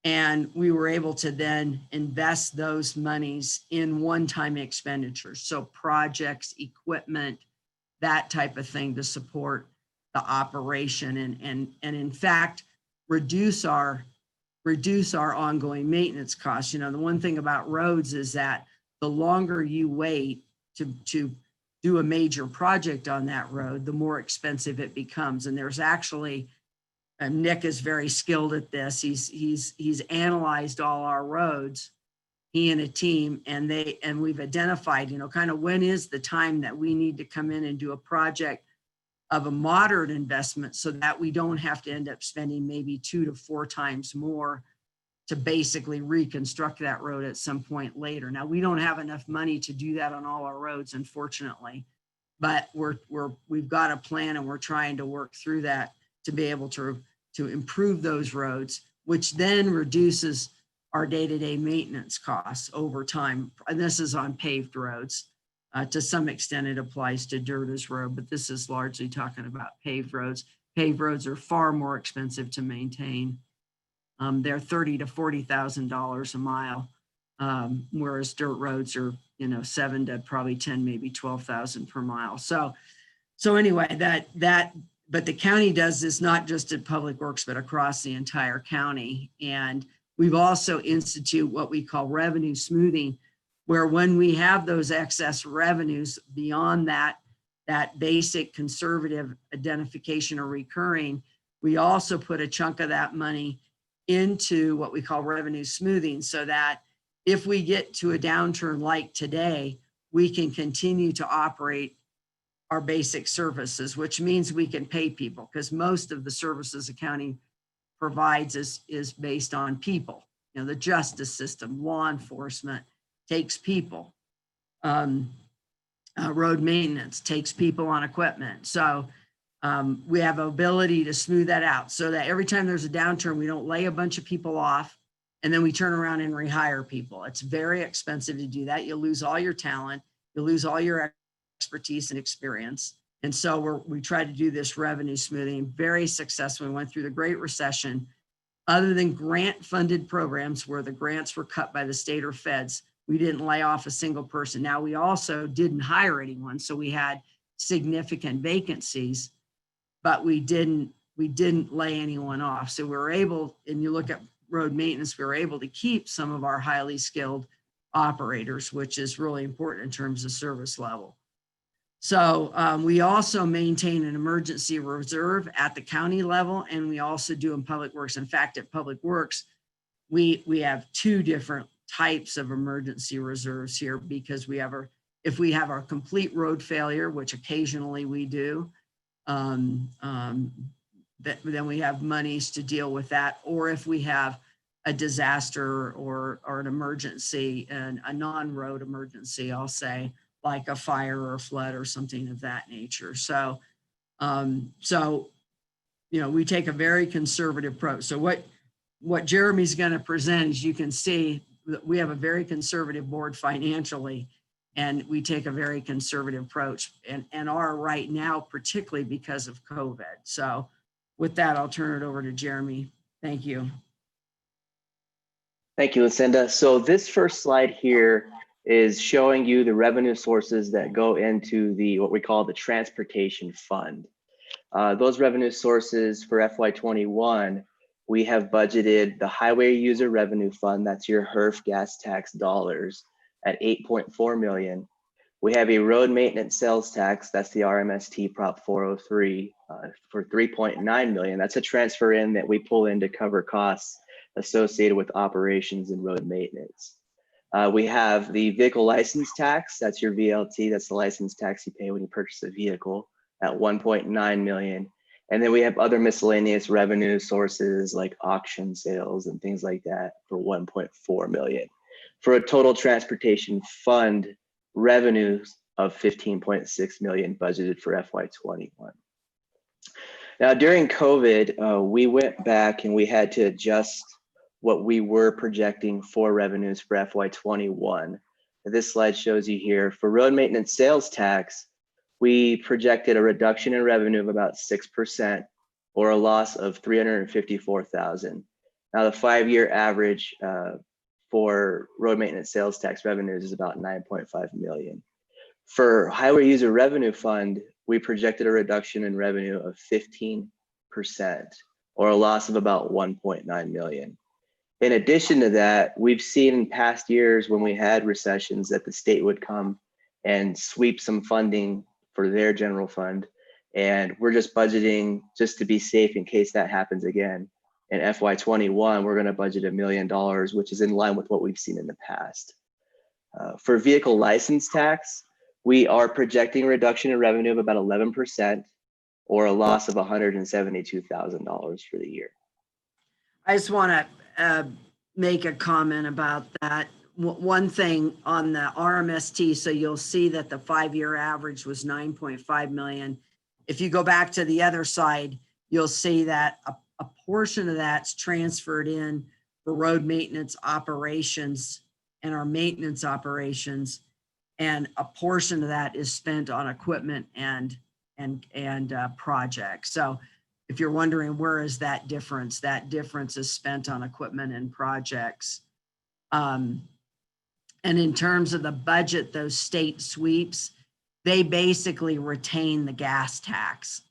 And we were able to then invest those monies in one-time expenditures. So projects, equipment, that type of thing to support the operation and in fact, reduce our ongoing maintenance costs. You know, the one thing about roads is that the longer you wait to do a major project on that road, the more expensive it becomes. And there's actually, Nick is very skilled at this. He's analyzed all our roads, he and a team, and we've identified, you know, kind of when is the time that we need to come in and do a project of a moderate investment so that we don't have to end up spending maybe 2 to 4 times more to basically reconstruct that road at some point later. Now, we don't have enough money to do that on all our roads, unfortunately, but we've got a plan and we're trying to work through that to be able to improve those roads, which then reduces our day-to-day maintenance costs over time. And this is on paved roads. To some extent, it applies to dirt as road, but this is largely talking about paved roads. Paved roads are far more expensive to maintain. They're $30,000 to $40,000 a mile, whereas dirt roads are, you know, 7 to probably 10, maybe 12,000 per mile. So anyway, but the county does this not just at Public Works, but across the entire county. And we've also instituted what we call revenue smoothing, where when we have those excess revenues beyond that basic conservative identification or recurring, we also put a chunk of that money into what we call revenue smoothing, so that if we get to a downturn like today, we can continue to operate our basic services, which means we can pay people, because most of the services the county provides is based on people. You know, the justice system, law enforcement takes people. Road maintenance takes people on equipment. So we have ability to smooth that out so that every time there's a downturn, we don't lay a bunch of people off and then we turn around and rehire people. It's very expensive to do that. You'll lose all your talent. You'll lose all your expertise and experience. And so we try to do this revenue smoothing very successfully. We went through the Great Recession. Other than grant funded programs where the grants were cut by the state or feds, we didn't lay off a single person. Now, we also didn't hire anyone. So we had significant vacancies, but we didn't lay anyone off. So we were able, and you look at road maintenance, we were able to keep some of our highly skilled operators, which is really important in terms of service level. So we also maintain an emergency reserve at the county level, and we also do in Public Works. In fact, at Public Works, we have 2 different types of emergency reserves here, because if we have our complete road failure, which occasionally we do, then we have monies to deal with that. Or if we have a disaster or an emergency, and a non-road emergency, I'll say, like a fire or a flood or something of that nature. So, you know, we take a very conservative approach. So what Jeremy's going to present, as you can see, we have a very conservative board financially, and we take a very conservative approach and are right now, particularly because of COVID. So with that, I'll turn it over to Jeremy. Thank you. Thank you, Lucinda. So this first slide here is showing you the revenue sources that go into what we call the transportation fund. Those revenue sources for FY21, we have budgeted the highway user revenue fund, that's your HERF gas tax dollars, at $8.4 million. We have a road maintenance sales tax, that's the RMST Prop 403, for $3.9 million. That's a transfer in that we pull in to cover costs associated with operations and road maintenance. We have the vehicle license tax, that's your VLT, that's the license tax you pay when you purchase a vehicle, at $1.9 million. And then we have other miscellaneous revenue sources like auction sales and things like that for $1.4 million, for a total transportation fund revenues of $15.6 million budgeted for FY21. Now, during COVID, we went back and we had to adjust what we were projecting for revenues for FY21. This slide shows you here for road maintenance sales tax, we projected a reduction in revenue of about 6%, or a loss of $354,000. Now the 5-year average for road maintenance sales tax revenues is about $9.5 million. For highway user revenue fund, we projected a reduction in revenue of 15%, or a loss of about 1.9 million. In addition to that, we've seen in past years when we had recessions that the state would come and sweep some funding for their general fund. And we're just budgeting just to be safe in case that happens again. In FY21, we're going to budget $1 million, which is in line with what we've seen in the past. For vehicle license tax, we are projecting a reduction in revenue of about 11%, or a loss of $172,000 for the year. I just want to make a comment about that. One thing on the RMST, so you'll see that the 5-year average was 9.5 million. If you go back to the other side, you'll see that a portion of that's transferred in for road maintenance operations and our maintenance operations, and a portion of that is spent on equipment and projects. So if you're wondering where is that difference is spent on equipment and projects. And in terms of the budget, those state sweeps, they basically retain the gas tax.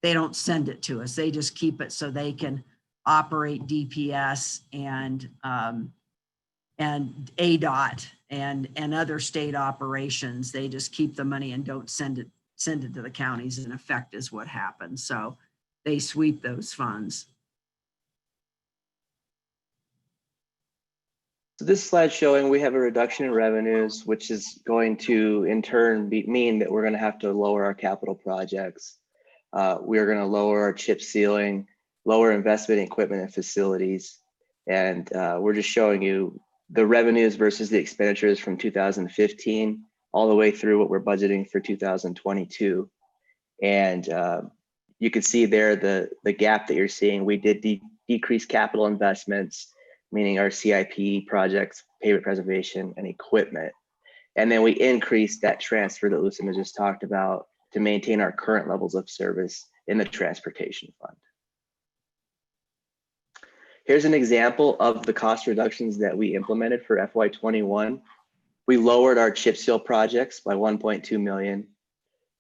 They don't send it to us. They just keep it so they can operate DPS and ADOT and other state operations. They just keep the money and don't send it to the counties, in effect, is what happens. So they sweep those funds. So this slide showing we have a reduction in revenues, which is going to in turn mean that we're going to have to lower our capital projects. We are going to lower our chip sealing, lower investment in equipment and facilities. And we're just showing you the revenues versus the expenditures from 2015 all the way through what we're budgeting for 2022. And you can see there the gap that you're seeing. We did decrease capital investments, meaning our CIP projects, pavement preservation, and equipment. And then we increased that transfer that Lucinda just talked about to maintain our current levels of service in the transportation fund. Here's an example of the cost reductions that we implemented for FY21. We lowered our chip seal projects by 1.2 million.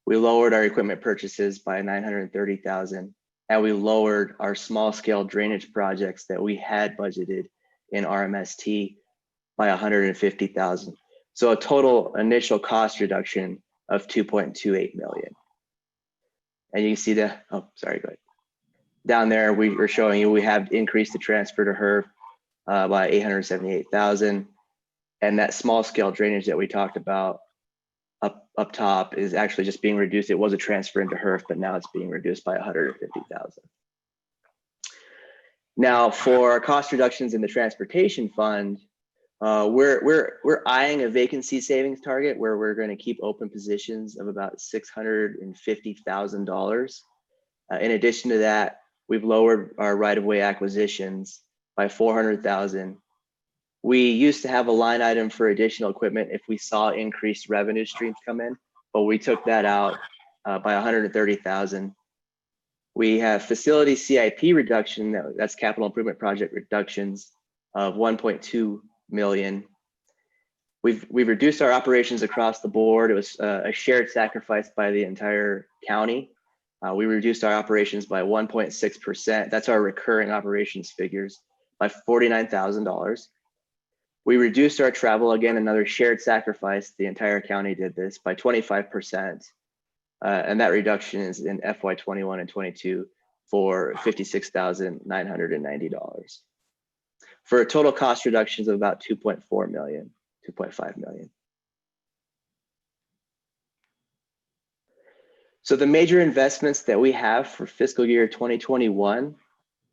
We lowered our equipment purchases by 930,000, and we lowered our small scale drainage projects that we had budgeted in RMST by 150,000. So a total initial cost reduction of 2.28 million. And you can see the, oh, sorry, go ahead. Down there, we were showing you we have increased the transfer to HERF by 878,000. And that small scale drainage that we talked about up top is actually just being reduced. It was a transfer into HERF, but now it's being reduced by 150,000. Now for our cost reductions in the transportation fund, we're eyeing a vacancy savings target where we're going to keep open positions of about $650,000. In addition to that, we've lowered our right-of-way acquisitions by 400,000. We used to have a line item for additional equipment if we saw increased revenue streams come in, but we took that out by 130,000. We have facility CIP reduction, that's capital improvement project reductions of 1.2 million. We've reduced our operations across the board. It was a shared sacrifice by the entire county. We reduced our operations by 1.6%. That's our recurring operations figures by $49,000. We reduced our travel, again, another shared sacrifice. The entire county did this by 25%. And that reduction is in FY21 and 22 for $56,990 for a total cost reductions of about 2.4 million, 2.5 million. So the major investments that we have for fiscal year 2021,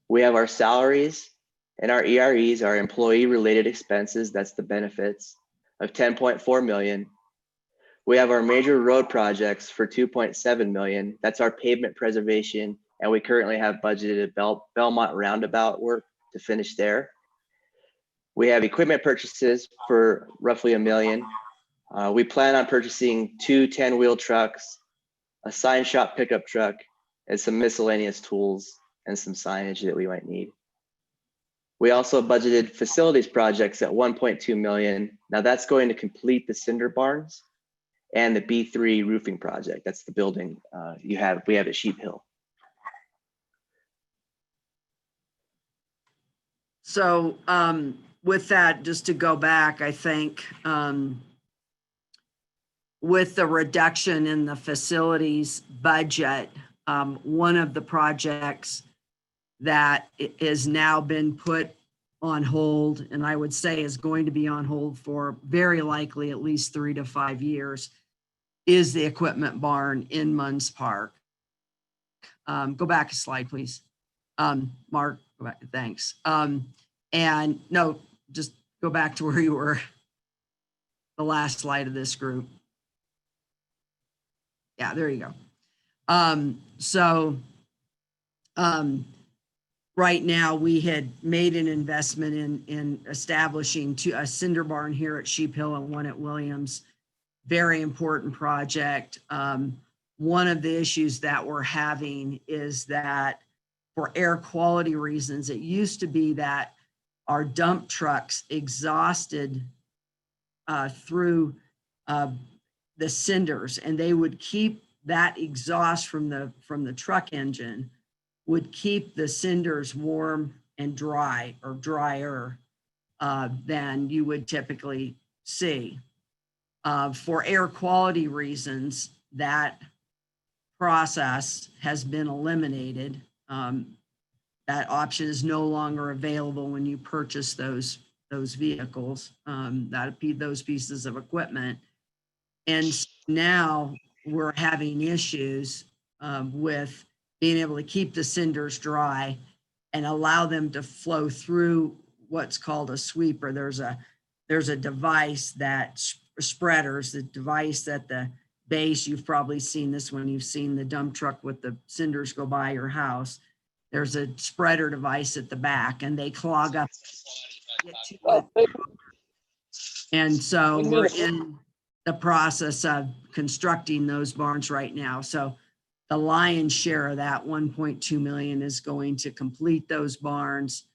we have our salaries and our EREs, our employee related expenses, that's the benefits, of 10.4 million. We have our major road projects for 2.7 million. That's our pavement preservation. And we currently have budgeted Belmont roundabout work to finish there. We have equipment purchases for roughly $1 million. We plan on purchasing 2 10-wheel trucks, a sign shop pickup truck, and some miscellaneous tools and some signage that we might need. We also budgeted facilities projects at 1.2 million. Now that's going to complete the cinder barns and the B3 roofing project. That's the building we have at Sheep Hill. So with that, just to go back, I think with the reduction in the facilities budget, one of the projects that has now been put on hold, and I would say is going to be on hold for very likely at least 3 to 5 years, is the equipment barn in Munds Park. Go back a slide, please. Mark, go back, thanks. And no, just go back to where you were, the last slide of this group. Yeah, there you go. Right now we had made an investment in establishing a cinder barn here at Sheep Hill and one at Williams. Very important project. One of the issues that we're having is that for air quality reasons, it used to be that our dump trucks exhausted through the cinders, and they would keep that exhaust from the truck engine would keep the cinders warm and dry, or drier than you would typically see. For air quality reasons, that process has been eliminated. That option is no longer available when you purchase those vehicles, those pieces of equipment. And now we're having issues with being able to keep the cinders dry and allow them to flow through what's called a sweeper. There's a device that spreaders, the device at the base. You've probably seen this when you've seen the dump truck with the cinders go by your house. There's a spreader device at the back, and they clog up. And so we're in the process of constructing those barns right now. So the lion's share of that 1.2 million is going to complete those barns,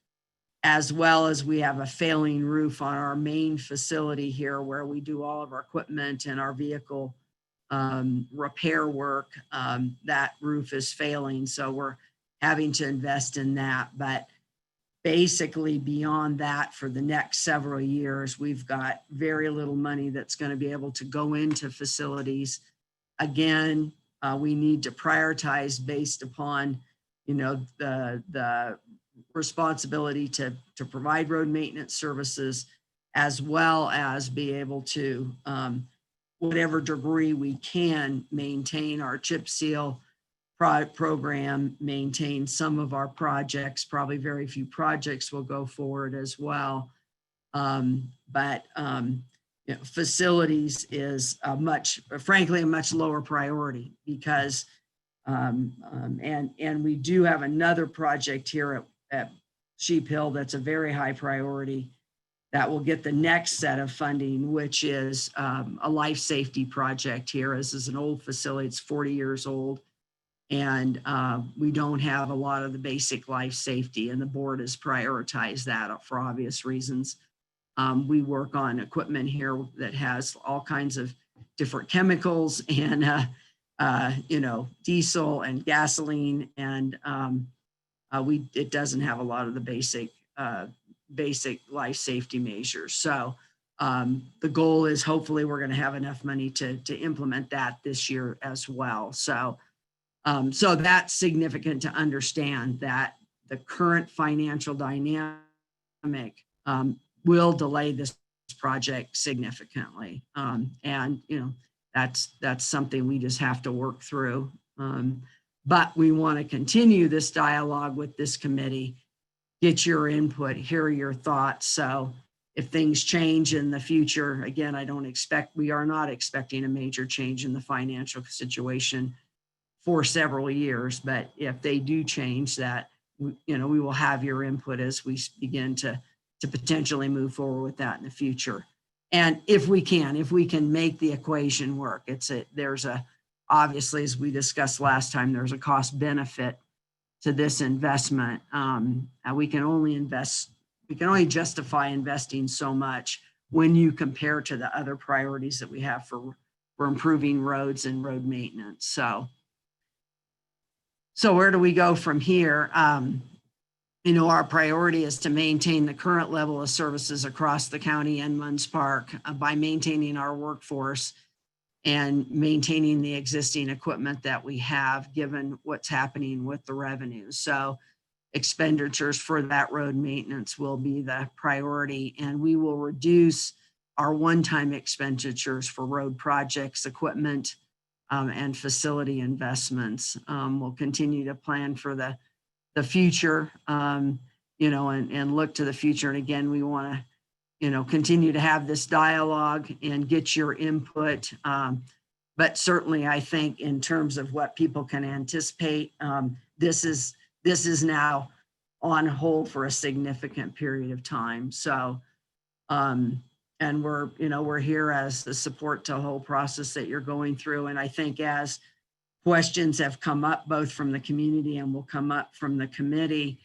as well as we have a failing roof on our main facility here where we do all of our equipment and our vehicle repair work. That roof is failing, so we're having to invest in that. But basically beyond that, for the next several years, we've got very little money that's going to be able to go into facilities. Again, we need to prioritize based upon, the responsibility to provide road maintenance services, as well as be able to, whatever degree we can, maintain our chip seal program, maintain some of our projects. Probably very few projects will go forward as well. Facilities is frankly a much lower priority, because and we do have another project here at Sheep Hill that's a very high priority that will get the next set of funding, which is a life safety project here. This is an old facility, it's 40 years old, and we don't have a lot of the basic life safety, and the board has prioritized that for obvious reasons. We work on equipment here that has all kinds of different chemicals and, diesel and gasoline. And it doesn't have a lot of the basic life safety measures. So the goal is hopefully we're going to have enough money to implement that this year as well. So that's significant to understand, that the current financial dynamic will delay this project significantly. That's something we just have to work through. But we want to continue this dialogue with this committee, get your input, hear your thoughts. So if things change in the future, again, we are not expecting a major change in the financial situation for several years. But if they do change that, we will have your input as we begin to potentially move forward with that in the future. And if we can make the equation work, obviously, as we discussed last time, there's a cost benefit to this investment. We can only justify investing so much when you compare to the other priorities that we have for for improving roads and road maintenance. So where do we go from here? Our priority is to maintain the current level of services across the county and Munds Park by maintaining our workforce and maintaining the existing equipment that we have, given what's happening with the revenue. So expenditures for that road maintenance will be the priority, and we will reduce our one-time expenditures for road projects, equipment, and facility investments. We'll continue to plan for the future, and look to the future. And again, we want to, continue to have this dialogue and get your input. But certainly I think in terms of what people can anticipate, this is now on hold for a significant period of time. So, and we're here as the support to the whole process that you're going through. And I think as questions have come up both from the community and will come up from the committee,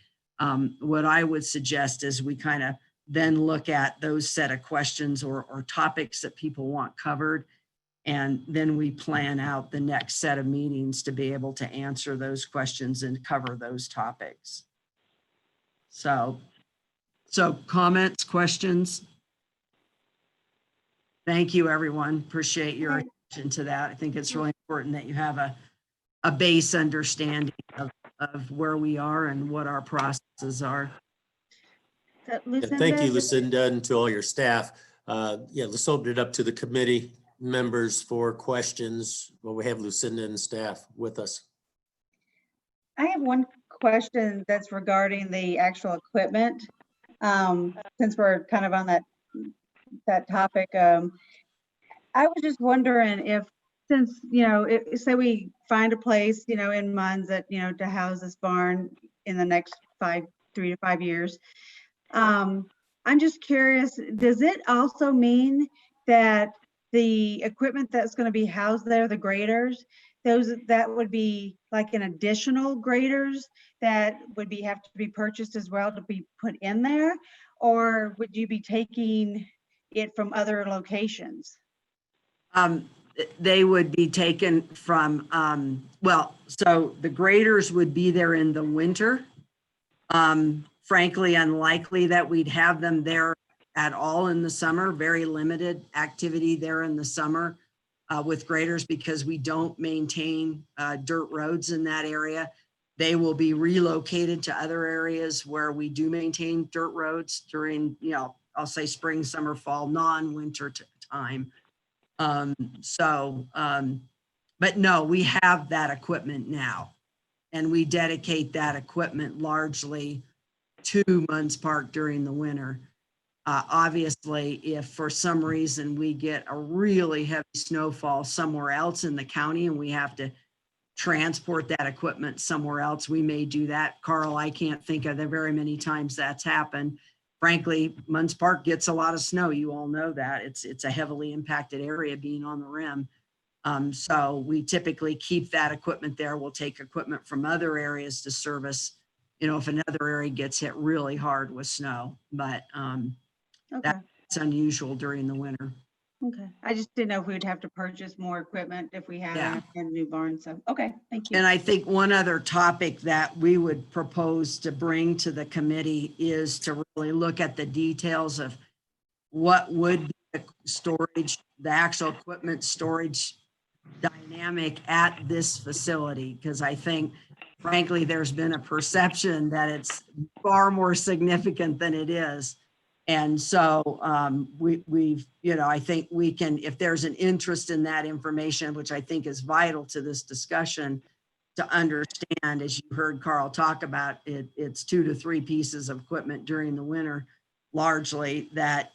what I would suggest is we kind of then look at those set of questions or topics that people want covered, and then we plan out the next set of meetings to be able to answer those questions and cover those topics. So comments, questions? Thank you, everyone. Appreciate your attention to that. I think it's really important that you have a base understanding of where we are and what our processes are. Thank you, Lucinda, and to all your staff. Let's open it up to the committee members for questions. Well, we have Lucinda and staff with us. I have one question that's regarding the actual equipment. Since we're kind of on that topic, I was just wondering if, since, say we find a place, in Munds that, to house this barn in the next 3 to 5 years. I'm just curious, does it also mean that the equipment that's going to be housed there, the graders, that would be like an additional graders that would have to be purchased as well to be put in there? Or would you be taking it from other locations? They would be taken from, so the graders would be there in the winter. Frankly, unlikely that we'd have them there at all in the summer. Very limited activity there in the summer with graders because we don't maintain dirt roads in that area. They will be relocated to other areas where we do maintain dirt roads during, I'll say spring, summer, fall, non-winter time. But no, we have that equipment now, and we dedicate that equipment largely to Munds Park during the winter. Obviously, if for some reason we get a really heavy snowfall somewhere else in the county and we have to transport that equipment somewhere else, we may do that. Carl, I can't think of the very many times that's happened. Frankly, Munds Park gets a lot of snow. You all know that. It's a heavily impacted area being on the rim. So we typically keep that equipment there. We'll take equipment from other areas to service, if another area gets hit really hard with snow. But Okay. that's unusual during the winter. Okay. I just didn't know if we would have to purchase more equipment if we had a new barn. So, okay, thank you. And I think one other topic that we would propose to bring to the committee is to really look at the details of what would be the storage, the actual equipment storage dynamic at this facility. Because I think, frankly, there's been a perception that it's far more significant than it is. And so we've, I think we can, if there's an interest in that information, which I think is vital to this discussion, to understand, as you heard Carl talk about, it's 2 to 3 pieces of equipment during the winter, largely that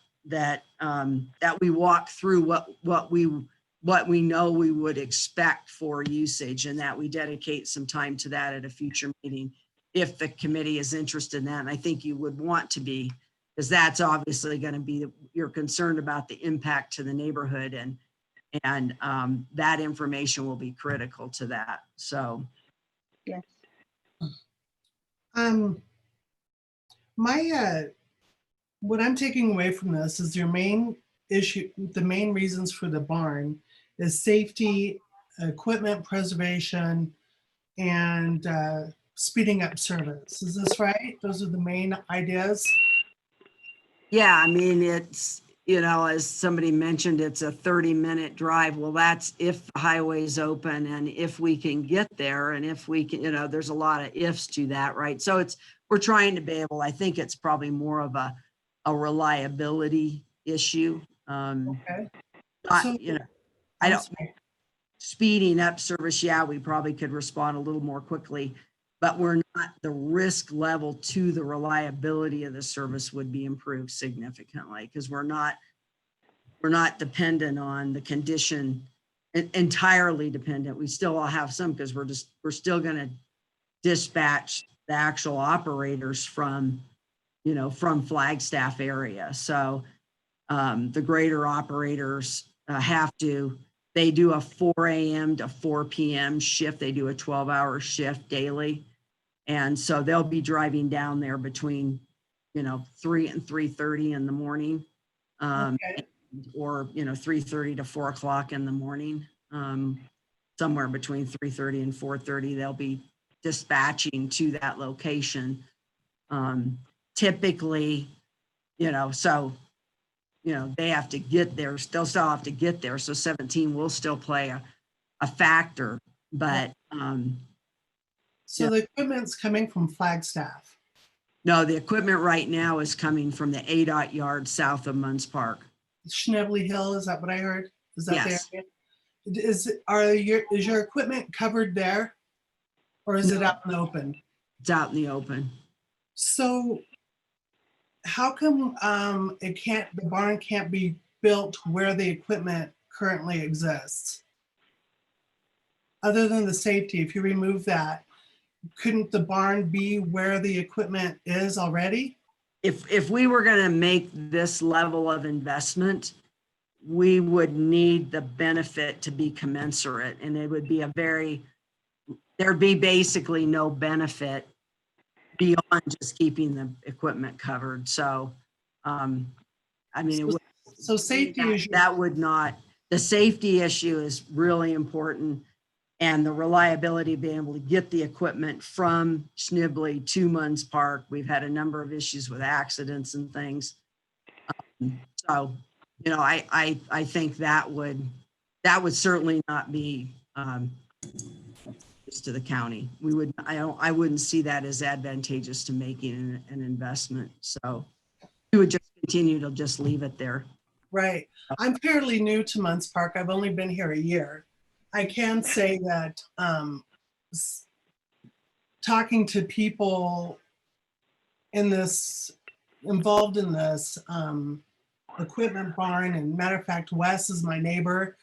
we walk through what we know we would expect for usage, and that we dedicate some time to that at a future meeting if the committee is interested in that. And I think you would want to be, because that's obviously going to be, you're concerned about the impact to the neighborhood, and that information will be critical to that. So, yes. What I'm taking away from this is your main issue, the main reasons for the barn is safety, equipment preservation, and speeding up service. Is this right? Those are the main ideas? Yeah, I mean, it's, you know, as somebody mentioned, it's a 30-minute drive. Well, that's if the highway's open and if we can get there and if we can, you know, there's a lot of ifs to that, right? So we're trying to be able, I think it's probably more of a reliability issue. Okay. Not, you know, I don't, speeding up service, yeah, we probably could respond a little more quickly, but we're not, the risk level to the reliability of the service would be improved significantly because we're not dependent on the condition, entirely dependent. We still all have some because we're still going to dispatch the actual operators from, you know, from Flagstaff area. So the greater operators they do a 4 a.m. to 4 p.m. shift. They do a 12-hour shift daily. And so they'll be driving down there between, you know, 3 and 3:30 in the morning, Okay. or, you know, 3:30 to 4 o'clock in the morning. Somewhere between 3:30 and 4:30, they'll be dispatching to that location. Typically, you know, so, you know, they have to get there, they'll still have to get there. So 17 will still play a factor, but So the equipment's coming from Flagstaff. no, the equipment right now is coming from the ADOT yard south of Munds Park. Schnebly Hill, is that what I heard? Is that Yes. the area? Is your equipment covered there? Or is it out in the open? It's out in the open. So how come the barn can't be built where the equipment currently exists? Other than the safety, if you remove that, couldn't the barn be where the equipment is already? If we were going to make this level of investment, we would need the benefit to be commensurate, and it would be there'd be basically no benefit beyond just keeping the equipment covered. So, I mean, So safety is that would not, the safety issue is really important, and the reliability of being able to get the equipment from Schnibley to Munds Park. We've had a number of issues with accidents and things. So, you know, I think that would certainly not be to the county. I wouldn't see that as advantageous to making an investment. So we would just continue to just leave it there. right. I'm fairly new to Munds Park. I've only been here a year. I can say that talking to people involved in this equipment barn, and matter of fact, Wes is my neighbor.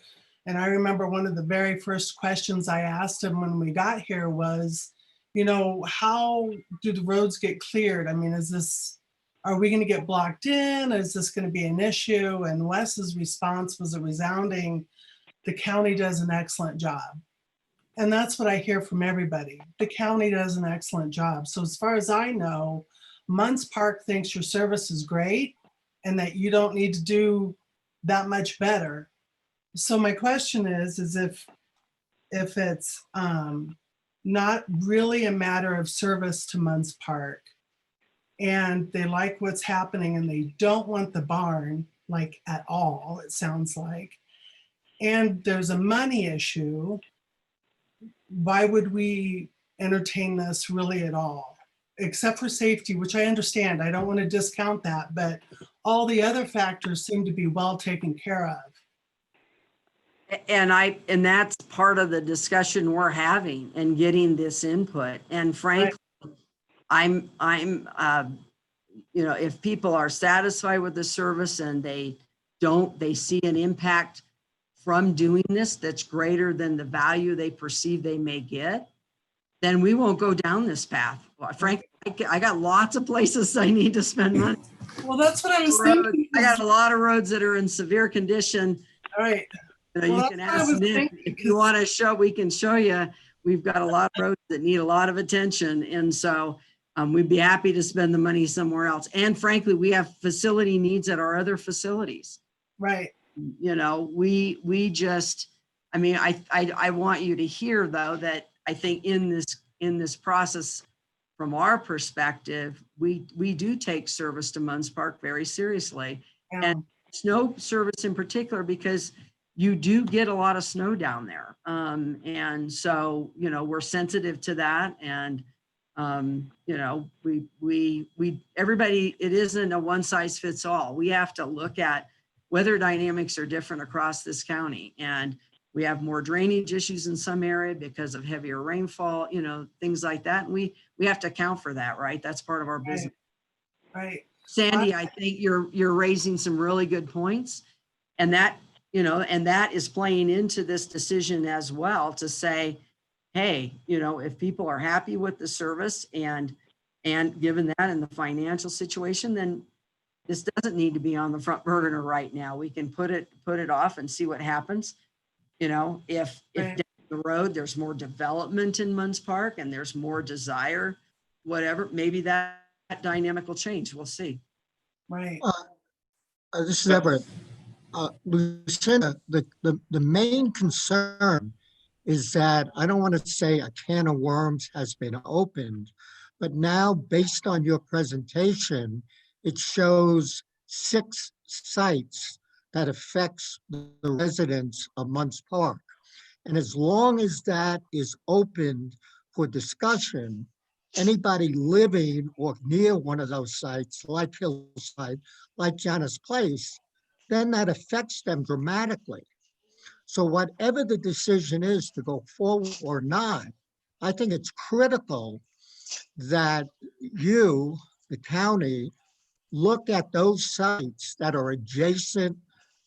And I remember one of the very first questions I asked him when we got here was, you know, how do the roads get cleared? I mean, are we going to get blocked in? Is this going to be an issue? And Wes's response was a resounding, the county does an excellent job. And that's what I hear from everybody. The county does an excellent job. So as far as I know, Munds Park thinks your service is great and that you don't need to do that much better. So my question is if it's not really a matter of service to Munds Park and they like what's happening and they don't want the barn like at all, it sounds like, and there's a money issue, why would we entertain this really at all? Except for safety, which I understand. I don't want to discount that, but all the other factors seem to be well taken care of. And that's part of the discussion we're having and getting this input. And frankly, I'm you know, if people are satisfied with the service and they see an impact from doing this that's greater than the value they perceive they may get, then we won't go down this path. Well, frankly, I got lots of places I need to spend money. Well, that's what I was thinking. I got a lot of roads that are in severe condition. All right. You know, you can ask Nick if you want to show, we can show you. We've got a lot of roads that need a lot of attention. And so we'd be happy to spend the money somewhere else. And frankly, we have facility needs at our other facilities. Right. You know, we just, I mean, I want you to hear though, that I think in this process, from our perspective, we do take service to Munds Park very seriously. And snow service in particular, because you do get a lot of snow down there. And so, you know, we're sensitive to that. And, you know, everybody, it isn't a one size fits all. We have to look at weather dynamics are different across this county. And we have more drainage issues in some area because of heavier rainfall, you know, things like that. And we have to account for that, right? That's part of our business. Right. Sandy, I think you're raising some really good points, and that, you know, and that is playing into this decision as well, to say, hey, you know, if people are happy with the service and given that in the financial situation, then this doesn't need to be on the front burner right now. We can put it off and see what happens. You know, if down the road there's more development in Munds Park and there's more desire, whatever, maybe that dynamic will change. We'll see. Right. This is Everett. Lucinda, the main concern is that I don't want to say a can of worms has been opened, but now based on your presentation, it shows 6 sites that affects the residents of Munds Park. And as long as that is opened for discussion, anybody living or near one of those sites, like Hillside, like Janice Place, then that affects them dramatically. So whatever the decision is to go forward or not, I think it's critical that you, the county, look at those sites that are adjacent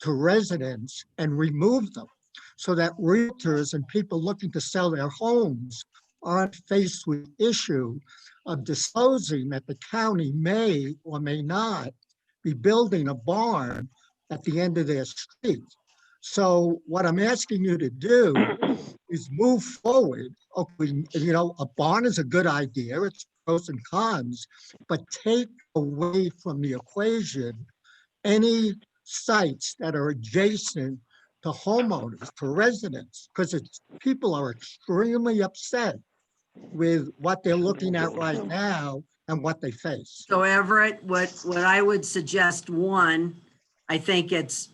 to residents and remove them, so that realtors and people looking to sell their homes aren't faced with the issue of disclosing that the county may or may not be building a barn at the end of their street. So what I'm asking you to do is move forward. Okay, you know, a barn is a good idea. It's pros and cons, but take away from the equation any sites that are adjacent to homeowners, to residents, because people are extremely upset with what they're looking at right now and what they face. So Everett, what I would suggest, one, I think it's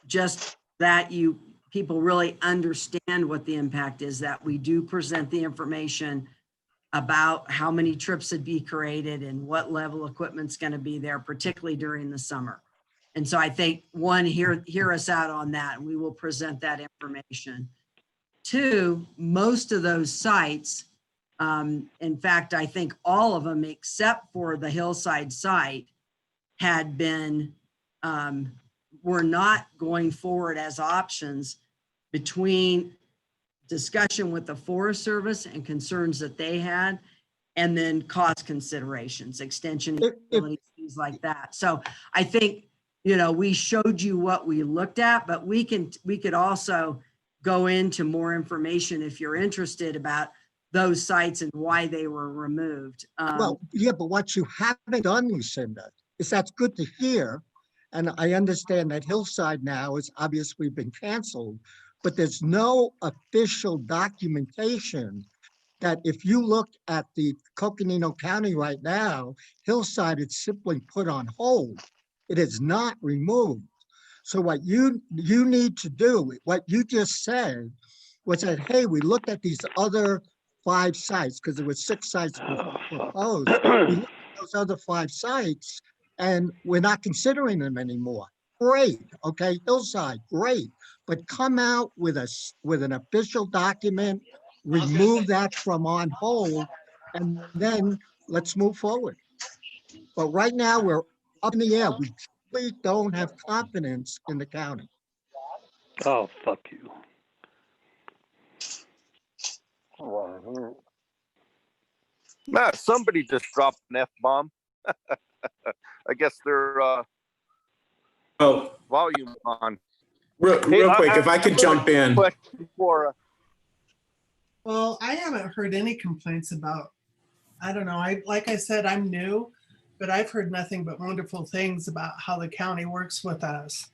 just that people really understand what the impact is, that we do present the information about how many trips would be created and what level equipment's going to be there, particularly during the summer. And so I think, one, hear us out on that, and we will present that information. Two, most of those sites, in fact, I think all of them except for the Hillside site had been, were not going forward as options between discussion with the Forest Service and concerns that they had, and then cost considerations, extension, things like that. So I think, you know, we showed you what we looked at, but we could also go into more information if you're interested about those sites and why they were removed. Well, yeah, but what you haven't done, Lucinda, is that's good to hear. And I understand that Hillside now has obviously been canceled, but there's no official documentation that if you look at the Coconino County right now, Hillside is simply put on hold. It is not removed. So what you need to do, what you just said, was that, hey, we looked at these other 5 sites, because there were 6 sites proposed. We looked at those other 5 sites, and we're not considering them anymore. Great, okay, Hillside, great. But come out with an official document, remove that from on hold, and then let's move forward. But right now, we're up in the air. We truly don't have confidence in the county. Oh, fuck you. Somebody just dropped an F-bomb. I guess their volume on. Real quick, if I could jump in. Well, I haven't heard any complaints about, I don't know, like I said, I'm new, but I've heard nothing but wonderful things about how the county works with us.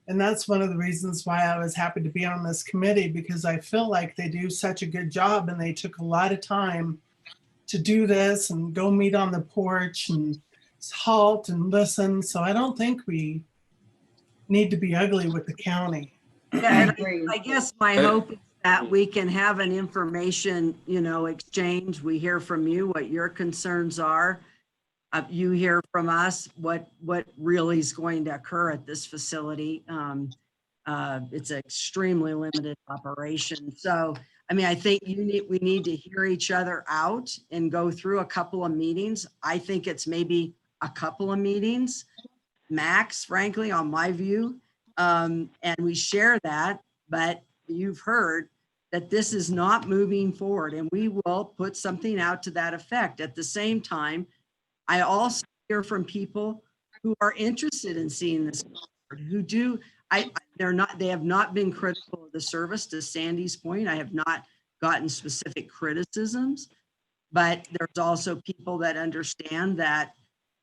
And that's one of the reasons why I was happy to be on this committee, because I feel like they do such a good job and they took a lot of time to do this and go meet on the porch and halt and listen. So I don't think we need to be ugly with the county. Yeah, and I guess my hope is that we can have an information, exchange. We hear from you what your concerns are. You hear from us what really is going to occur at this facility. It's an extremely limited operation. So, I mean, I think we need to hear each other out and go through a couple of meetings. I think it's maybe a couple of meetings max, frankly, on my view. And we share that, but you've heard that this is not moving forward, and we will put something out to that effect. At the same time, I also hear from people who are interested in seeing this, who do, they have not been critical of the service. To Sandy's point, I have not gotten specific criticisms, but there's also people that understand that,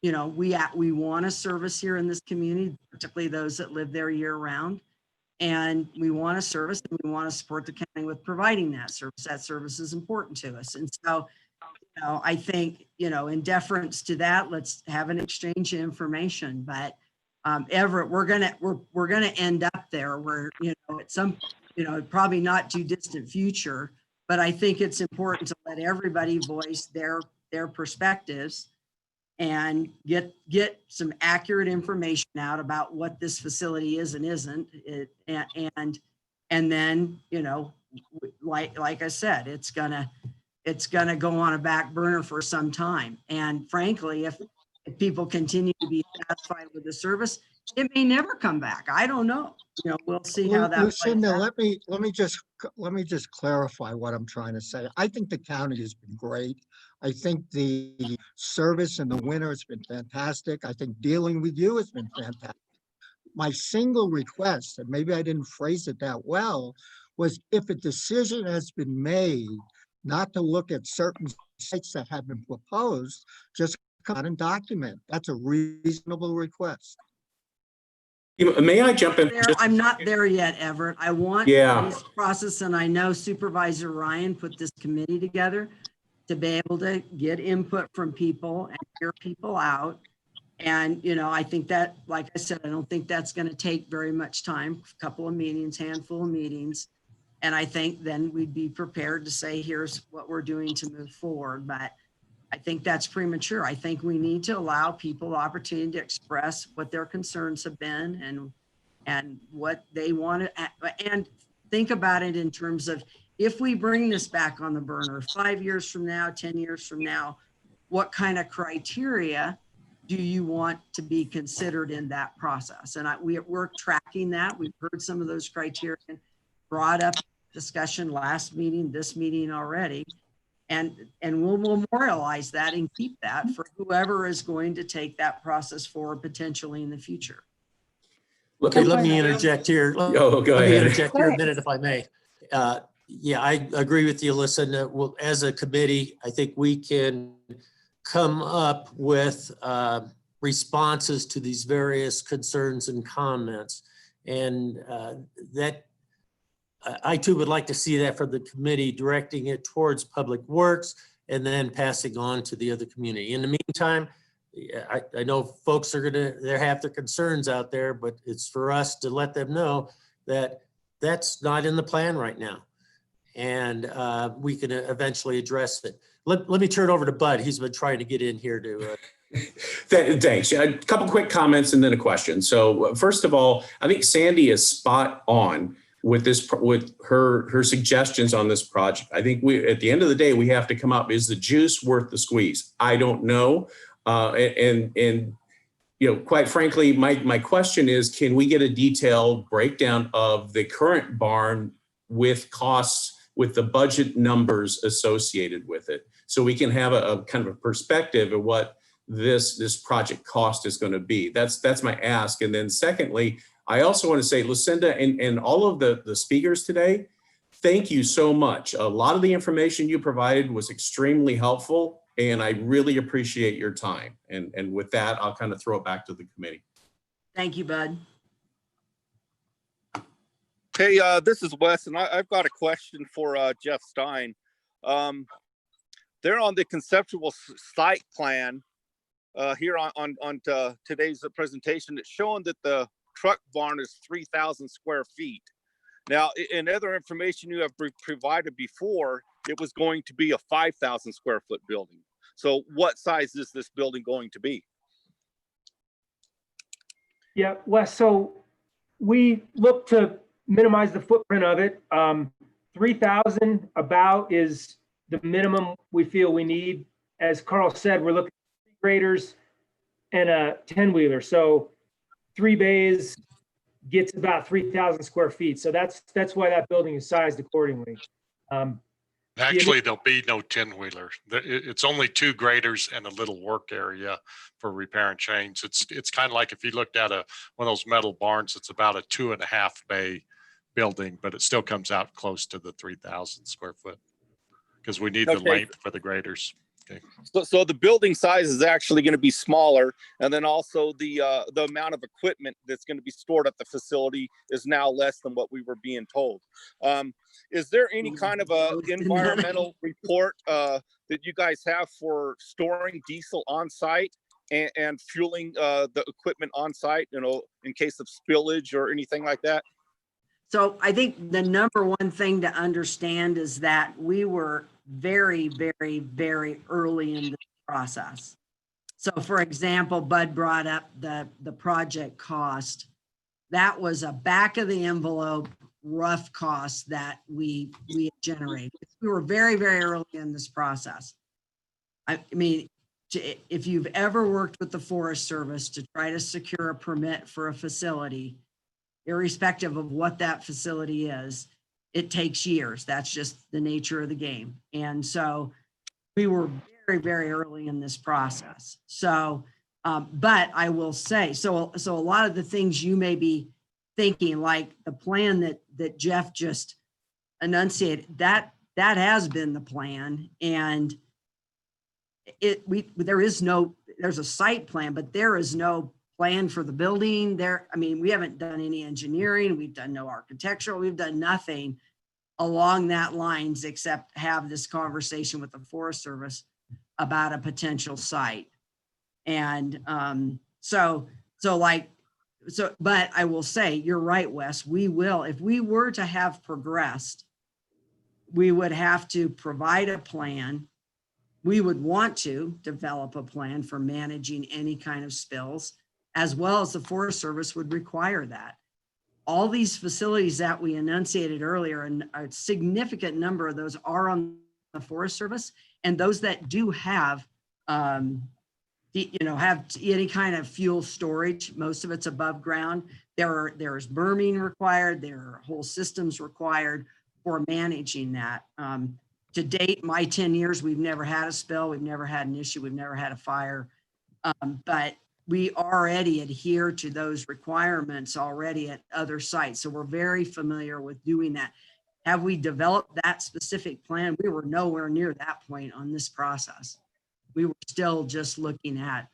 we want a service here in this community, particularly those that live there year round. And we want a service, and we want to support the county with providing that service. That service is important to us. And so, I think, in deference to that, let's have an exchange of information. But Everett, we're gonna end up there where, at some, probably not too distant future, but I think it's important to let everybody voice their perspectives and get some accurate information out about what this facility is and isn't. And then, like I said, it's gonna go on a back burner for some time. And frankly, if people continue to be satisfied with the service, it may never come back. I don't know. We'll see how that Lucinda, plays out. let me just clarify what I'm trying to say. I think the county has been great. I think the service in the winter has been fantastic. I think dealing with you has been fantastic. My single request, and maybe I didn't phrase it that well, was if a decision has been made not to look at certain sites that have been proposed, just come out and document. That's a reasonable request. May I jump in? I'm not there yet, Everett. I want this process, and I know Supervisor Ryan put this committee together to be able to get input from people and hear people out. And, I think that, like I said, I don't think that's going to take very much time, a couple of meetings, handful of meetings. And I think then we'd be prepared to say, here's what we're doing to move forward. But I think that's premature. I think we need to allow people the opportunity to express what their concerns have been and what they want to, and think about it in terms of, if we bring this back on the burner 5 years from now, 10 years from now, what kind of criteria do you want to be considered in that process? And we're tracking that. We've heard some of those criteria brought up discussion last meeting, this meeting already. And we'll memorialize that and keep that for whoever is going to take that process forward potentially in the future. Okay, let me interject here. Go Let me ahead. interject here a minute if I may. Yeah, I agree with you, Alyssa. Well, as a committee, I think we can come up with responses to these various concerns and comments. And that I too would like to see that for the committee, directing it towards Public Works and then passing on to the other community. In the meantime, I know folks are they have their concerns out there, but it's for us to let them know that that's not in the plan right now. And we can eventually address it. Let me turn it over to Bud. He's been trying to get in here to. Thanks. A couple quick comments and then a question. So first of all, I think Sandy is spot on with her suggestions on this project. I think at the end of the day, we have to come up, is the juice worth the squeeze? I don't know. Quite frankly, my question is, can we get a detailed breakdown of the current barn with costs, with the budget numbers associated with it, so we can have a kind of a perspective of what this project cost is going to be? That's my ask. And then secondly, I also want to say, Lucinda and all of the speakers today, thank you so much. A lot of the information you provided was extremely helpful, and I really appreciate your time. And with that, I'll kind of throw it back to the committee. Thank you, Bud. Hey, this is Wes, and I've got a question for Jeff Stein. They're on the conceptual site plan here on today's presentation. It's showing that the truck barn is 3,000 square feet. Now, in other information you have provided before, it was going to be a 5,000 square foot building. So what size is this building going to be? Yeah, Wes, so we look to minimize the footprint of it. 3,000 about is the minimum we feel we need. As Carl said, we're looking at 3 graders and a 10-wheeler. So 3 bays gets about 3,000 square feet. So that's why that building is sized accordingly. Actually, there'll be no 10-wheeler. It's only 2 graders and a little work area for repair and change. It's kind of like if you looked at one of those metal barns, it's about a 2.5 bay building, but it still comes out close to the 3,000 square foot because we need the length for the graders. Okay. So the building size is actually going to be smaller, and then also the amount of equipment that's going to be stored at the facility is now less than what we were being told. Is there any kind of a environmental report that you guys have for storing diesel on site and fueling the equipment on site, you know, in case of spillage or anything like that? So I think the number one thing to understand is that we were very, very, very early in the process. So for example, Bud brought up the project cost. That was a back of the envelope rough cost that we generated. We were very, very early in this process. I mean, if you've ever worked with the Forest Service to try to secure a permit for a facility, irrespective of what that facility is, it takes years. That's just the nature of the game. And so we were very, very early in this process. So, but I will say, so a lot of the things you may be thinking, like the plan that Jeff just enunciated, that has been the plan. And there's a site plan, but there is no plan for the building there. I mean, we haven't done any engineering. We've done no architectural. We've done nothing along that lines except have this conversation with the Forest Service about a potential site. And but I will say, you're right, Wes, we will, if we were to have progressed, we would have to provide a plan. We would want to develop a plan for managing any kind of spills, as well as the Forest Service would require that. All these facilities that we enunciated earlier, and a significant number of those are on the Forest Service, and those that do have, have any kind of fuel storage, most of it's above ground. There is berming required. There are whole systems required for managing that. To date, my 10 years, we've never had a spill. We've never had an issue. We've never had a fire. But we already adhere to those requirements already at other sites. So we're very familiar with doing that. Have we developed that specific plan? We were nowhere near that point on this process. We were still just looking at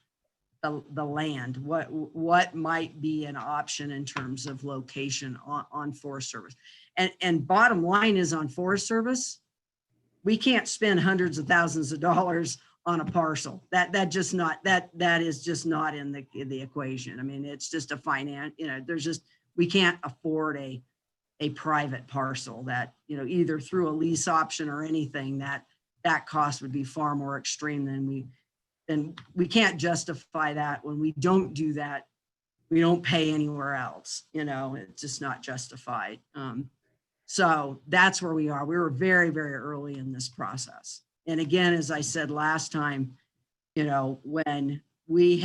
the land, what might be an option in terms of location on Forest Service. And bottom line is, on Forest Service, we can't spend hundreds of thousands of dollars on a parcel. That is just not in the equation. I mean, it's just a finance, we can't afford a private parcel that, either through a lease option or anything, that cost would be far more extreme than we can't justify that. When we don't do that, we don't pay anywhere else, it's just not justified. So that's where we are. We were very, very early in this process. And again, as I said last time, when we're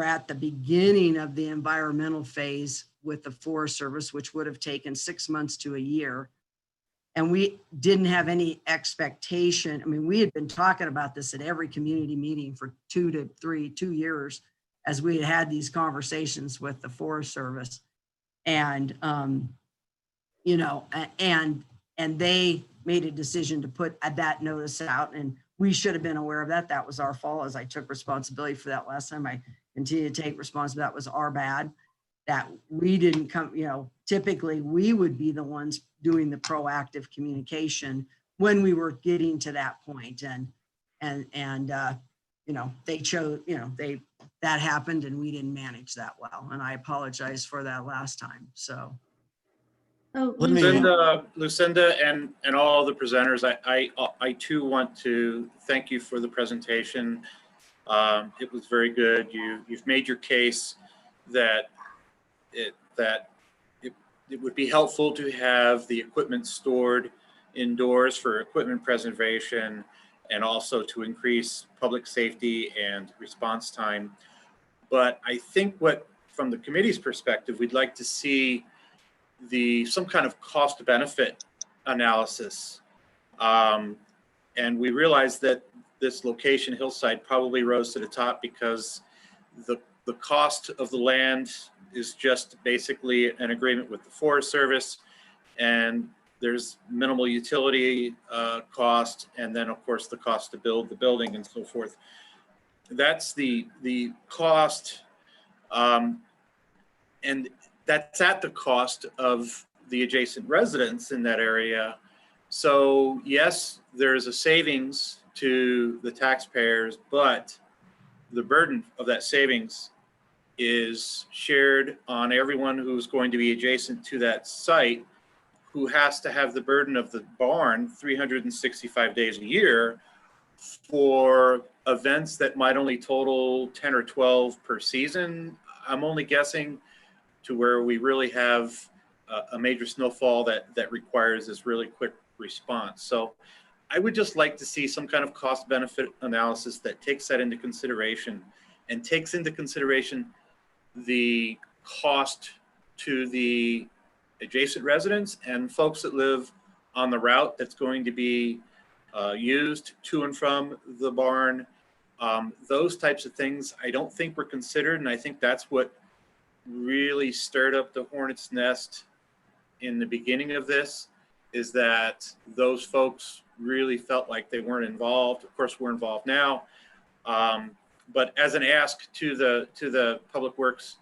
at the beginning of the environmental phase with the Forest Service, which would have taken 6 months to a year. And we didn't have any expectation. I mean, we had been talking about this at every community meeting for 2 years as we had these conversations with the Forest Service. And, and they made a decision to put that notice out, and we should have been aware of that. That was our fault, as I took responsibility for that last time. I continue to take responsibility. That was our bad, that we didn't come, typically we would be the ones doing the proactive communication when we were getting to that point. And you know, they chose, you know, that happened and we didn't manage that well. And I apologize for that last time. So. Oh, Let me- Lucinda and all the presenters, I too want to thank you for the presentation. It was very good. You've made your case that it would be helpful to have the equipment stored indoors for equipment preservation and also to increase public safety and response time. But I think from the committee's perspective, we'd like to see some kind of cost benefit analysis. And we realize that this location, Hillside, probably rose to the top because the cost of the land is just basically an agreement with the Forest Service, and there's minimal utility cost, and then of course the cost to build the building and so forth. That's the cost, and that's at the cost of the adjacent residents in that area. So yes, there's a savings to the taxpayers, but the burden of that savings is shared on everyone who's going to be adjacent to that site, who has to have the burden of the barn 365 days a year for events that might only total 10 or 12 per season. I'm only guessing, to where we really have a major snowfall that requires this really quick response. So I would just like to see some kind of cost benefit analysis that takes that into consideration and takes into consideration the cost to the adjacent residents and folks that live on the route that's going to be used to and from the barn. Those types of things I don't think were considered, and I think that's what really stirred up the hornet's nest in the beginning of this, is that those folks really felt like they weren't involved. Of course, we're involved now, but as an ask to the Public Works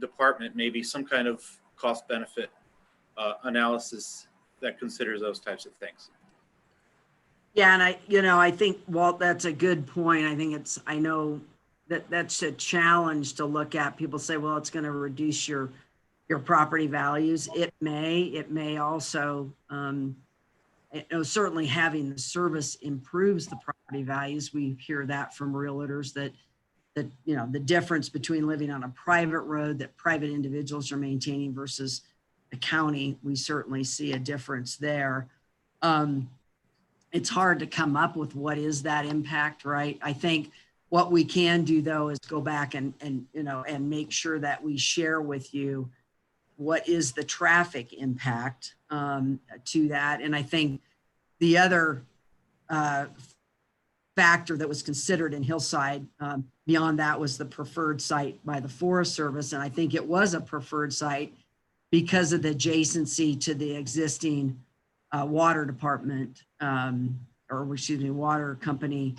Department, maybe some kind of cost benefit analysis that considers those types of things. Yeah, and I think, Walt, that's a good point. I know that's a challenge to look at. People say, well, it's going to reduce your property values. It may also, certainly having the service improves the property values. We hear that from realtors that the difference between living on a private road that private individuals are maintaining versus the county, we certainly see a difference there. It's hard to come up with what is that impact, right? I think what we can do though is go back and make sure that we share with you what is the traffic impact to that. And I think the other factor that was considered in Hillside beyond that was the preferred site by the Forest Service. And I think it was a preferred site because of the adjacency to the existing water department, water company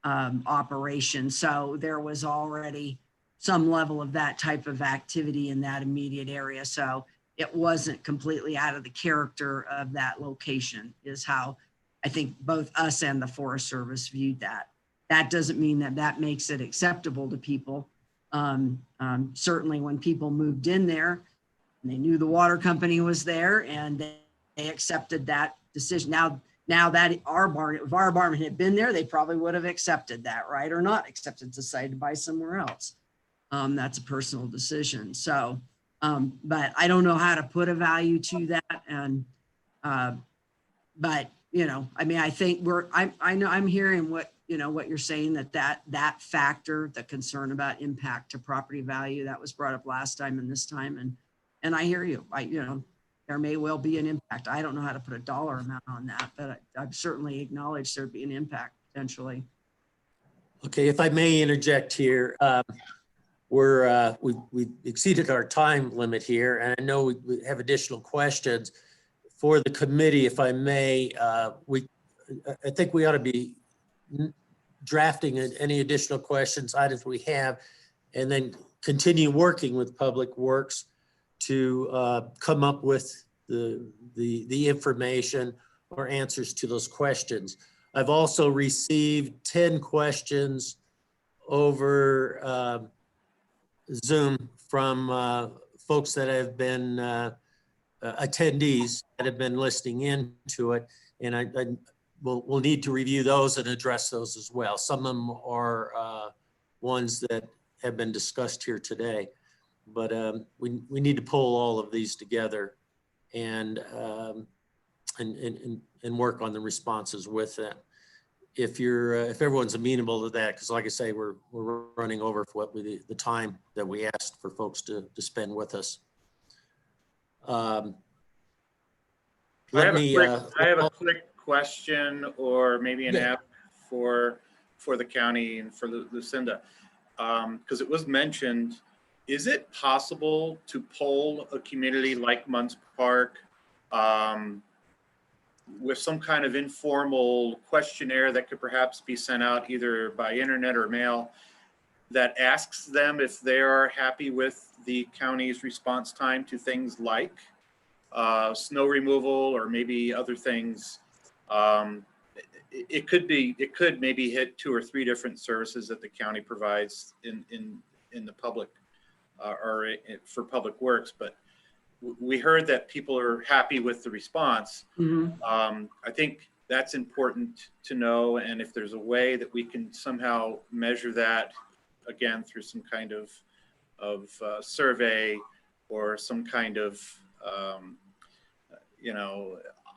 operation. So there was already some level of that type of activity in that immediate area. So it wasn't completely out of the character of that location, is how I think both us and the Forest Service viewed that. That doesn't mean that makes it acceptable to people. Certainly when people moved in there, they knew the water company was there and they accepted that decision. Now that if our barn had been there, they probably would have accepted that, right? Or not accepted, decided to buy somewhere else. That's a personal decision. So, but I don't know how to put a value to that. And, but, I think I'm hearing what you're saying, that factor, the concern about impact to property value, that was brought up last time and this time. And I hear you. There may well be an impact. I don't know how to put a dollar amount on that, but I've certainly acknowledged there'd be an impact potentially. Okay, if I may interject here, we exceeded our time limit here, and I know we have additional questions for the committee. If I may, I think we ought to be drafting any additional questions, items we have, and then continue working with Public Works to come up with the information or answers to those questions. I've also received 10 questions over Zoom from folks that have been attendees that have been listening into it. And we'll need to review those and address those as well. Some of them are ones that have been discussed here today, but we need to pull all of these together and work on the responses with them. If everyone's amenable to that, because like I say, we're running over for the time that we asked for folks to spend with us. I have a quick question, or maybe an app for the county and for Lucinda, because it was mentioned. Is it possible to poll a community like Munds Park with some kind of informal questionnaire that could perhaps be sent out either by internet or mail that asks them if they are happy with the county's response time to things like snow removal or maybe other things? It could maybe hit 2 or 3 different services that the county provides in the public or for public works, but we heard that people are happy with the response. I think that's important to know. And if there's a way that we can somehow measure that, again, through some kind of survey or some kind of,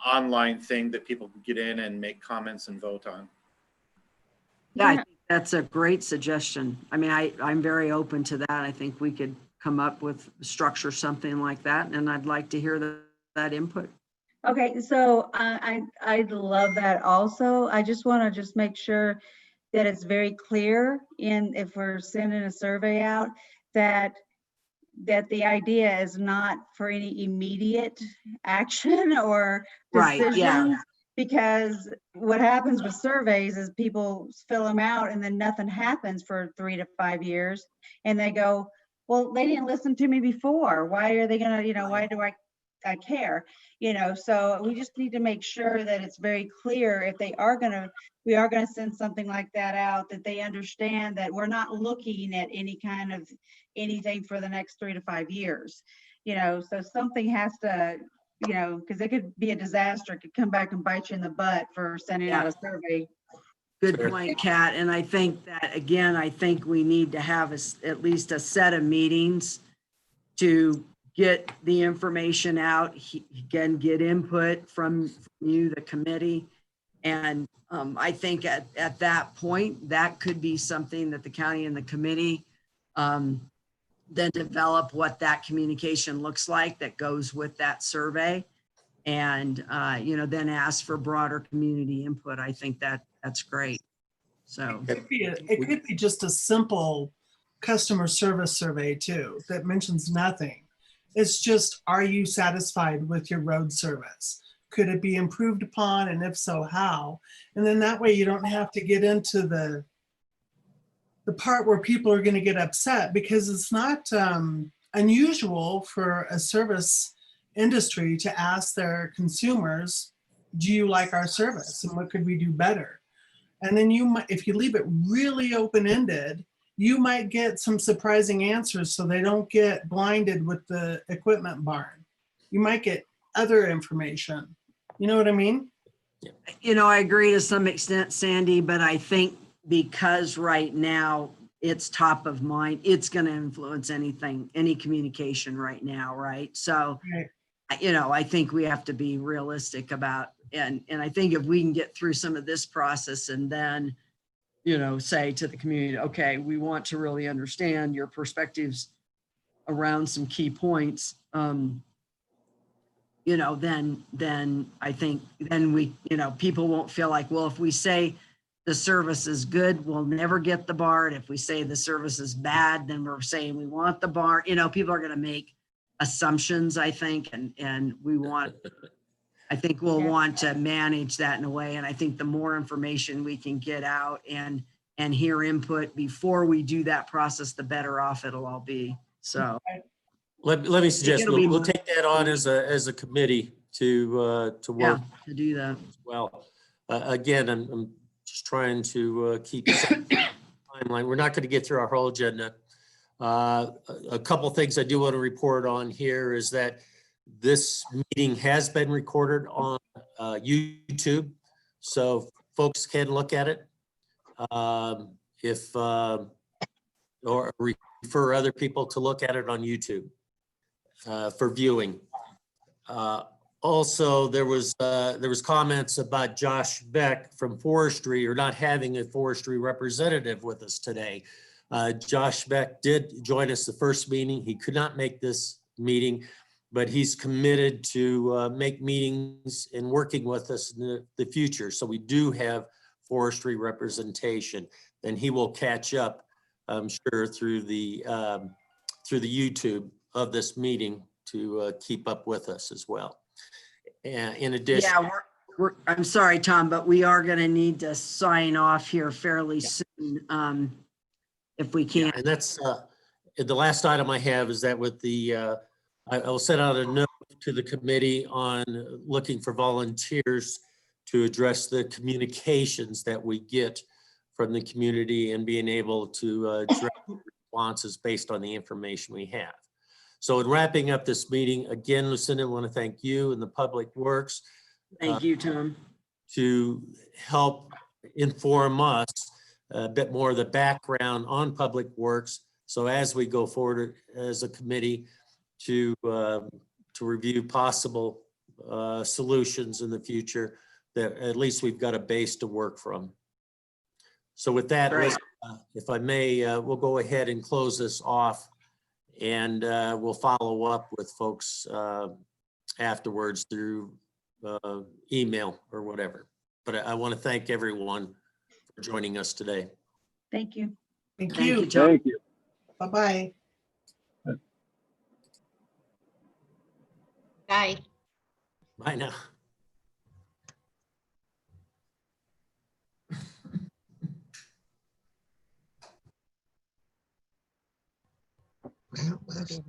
online thing that people can get in and make comments and vote on. Yeah, I think that's a great suggestion. I mean, I'm very open to that. I think we could come up with structure something like that, and I'd like to hear that input. Okay, so I'd love that also. I just want to make sure that it's very clear if we're sending a survey out that the idea is not for any immediate action or decisions. Right, yeah. Because what happens with surveys is people fill them out and then nothing happens for 3 to 5 years, and they go, well, they didn't listen to me before. Why are they gonna, why do I care? So we just need to make sure that it's very clear if we are gonna send something like that out, that they understand that we're not looking at anything for the next 3 to 5 years. So something has to, because it could be a disaster. It could come back and bite you in the butt for sending out a survey. Good point, Kat. And I think that, again, I think we need to have at least a set of meetings to get the information out, again, get input from you, the committee. And I think at that point, that could be something that the county and the committee then develop what that communication looks like that goes with that survey. And, then ask for broader community input. I think that's great. So it could be just a simple customer service survey too, that mentions nothing. It's just, are you satisfied with your road service? Could it be improved upon? And if so, how? And then that way you don't have to get into the part where people are going to get upset, because it's not unusual for a service industry to ask their consumers, do you like our service and what could we do better? And then if you leave it really open-ended, you might get some surprising answers so they don't get blinded with the equipment barn. You might get other information. You know what I mean? I agree to some extent, Sandy, but I think because right now it's top of mind, it's going to influence any communication right now, right? So, I think we have to be realistic about, and I think if we can get through some of this process and then, say to the community, okay, we want to really understand your perspectives around some key points, then I think people won't feel like, well, if we say the service is good, we'll never get the barn. If we say the service is bad, then we're saying we want the barn. People are going to make assumptions, I think, and I think we'll want to manage that in a way. And I think the more information we can get out and hear input before we do that process, the better off it'll all be. So. let me suggest, it'll be we'll more- take that on as a committee to Yeah, work to do that. as well. Again, I'm just trying to keep some timeline. We're not going to get through our whole agenda. A couple things I do want to report on here is that this meeting has been recorded on YouTube, so folks can look at it. Or refer other people to look at it on YouTube for viewing. Also, there was comments about Josh Beck from Forestry, or not having a forestry representative with us today. Josh Beck did join us the first meeting. He could not make this meeting, but he's committed to make meetings and working with us in the future. So we do have forestry representation, and he will catch up, I'm sure, through the YouTube of this meeting to keep up with us as well. And in addition, Yeah, I'm sorry, Tom, but we are going to need to sign off here fairly soon, if we can. and that's the last item I have is that with the I'll send out a note to the committee on looking for volunteers to address the communications that we get from the community and being able to direct responses based on the information we have. So in wrapping up this meeting, again, Lucinda, I want to thank you and the Public Works. Thank you, Tom. To help inform us a bit more of the background on Public Works. So as we go forward as a committee to review possible solutions in the future, that at least we've got a base to work from. So with that, Right. if I may, we'll go ahead and close this off, and we'll follow up with folks afterwards through email or whatever. But I want to thank everyone for joining us today. Thank you. Thank Thank you. you, Tom. Thank you. Bye-bye. Bye. Bye now. Well, that's-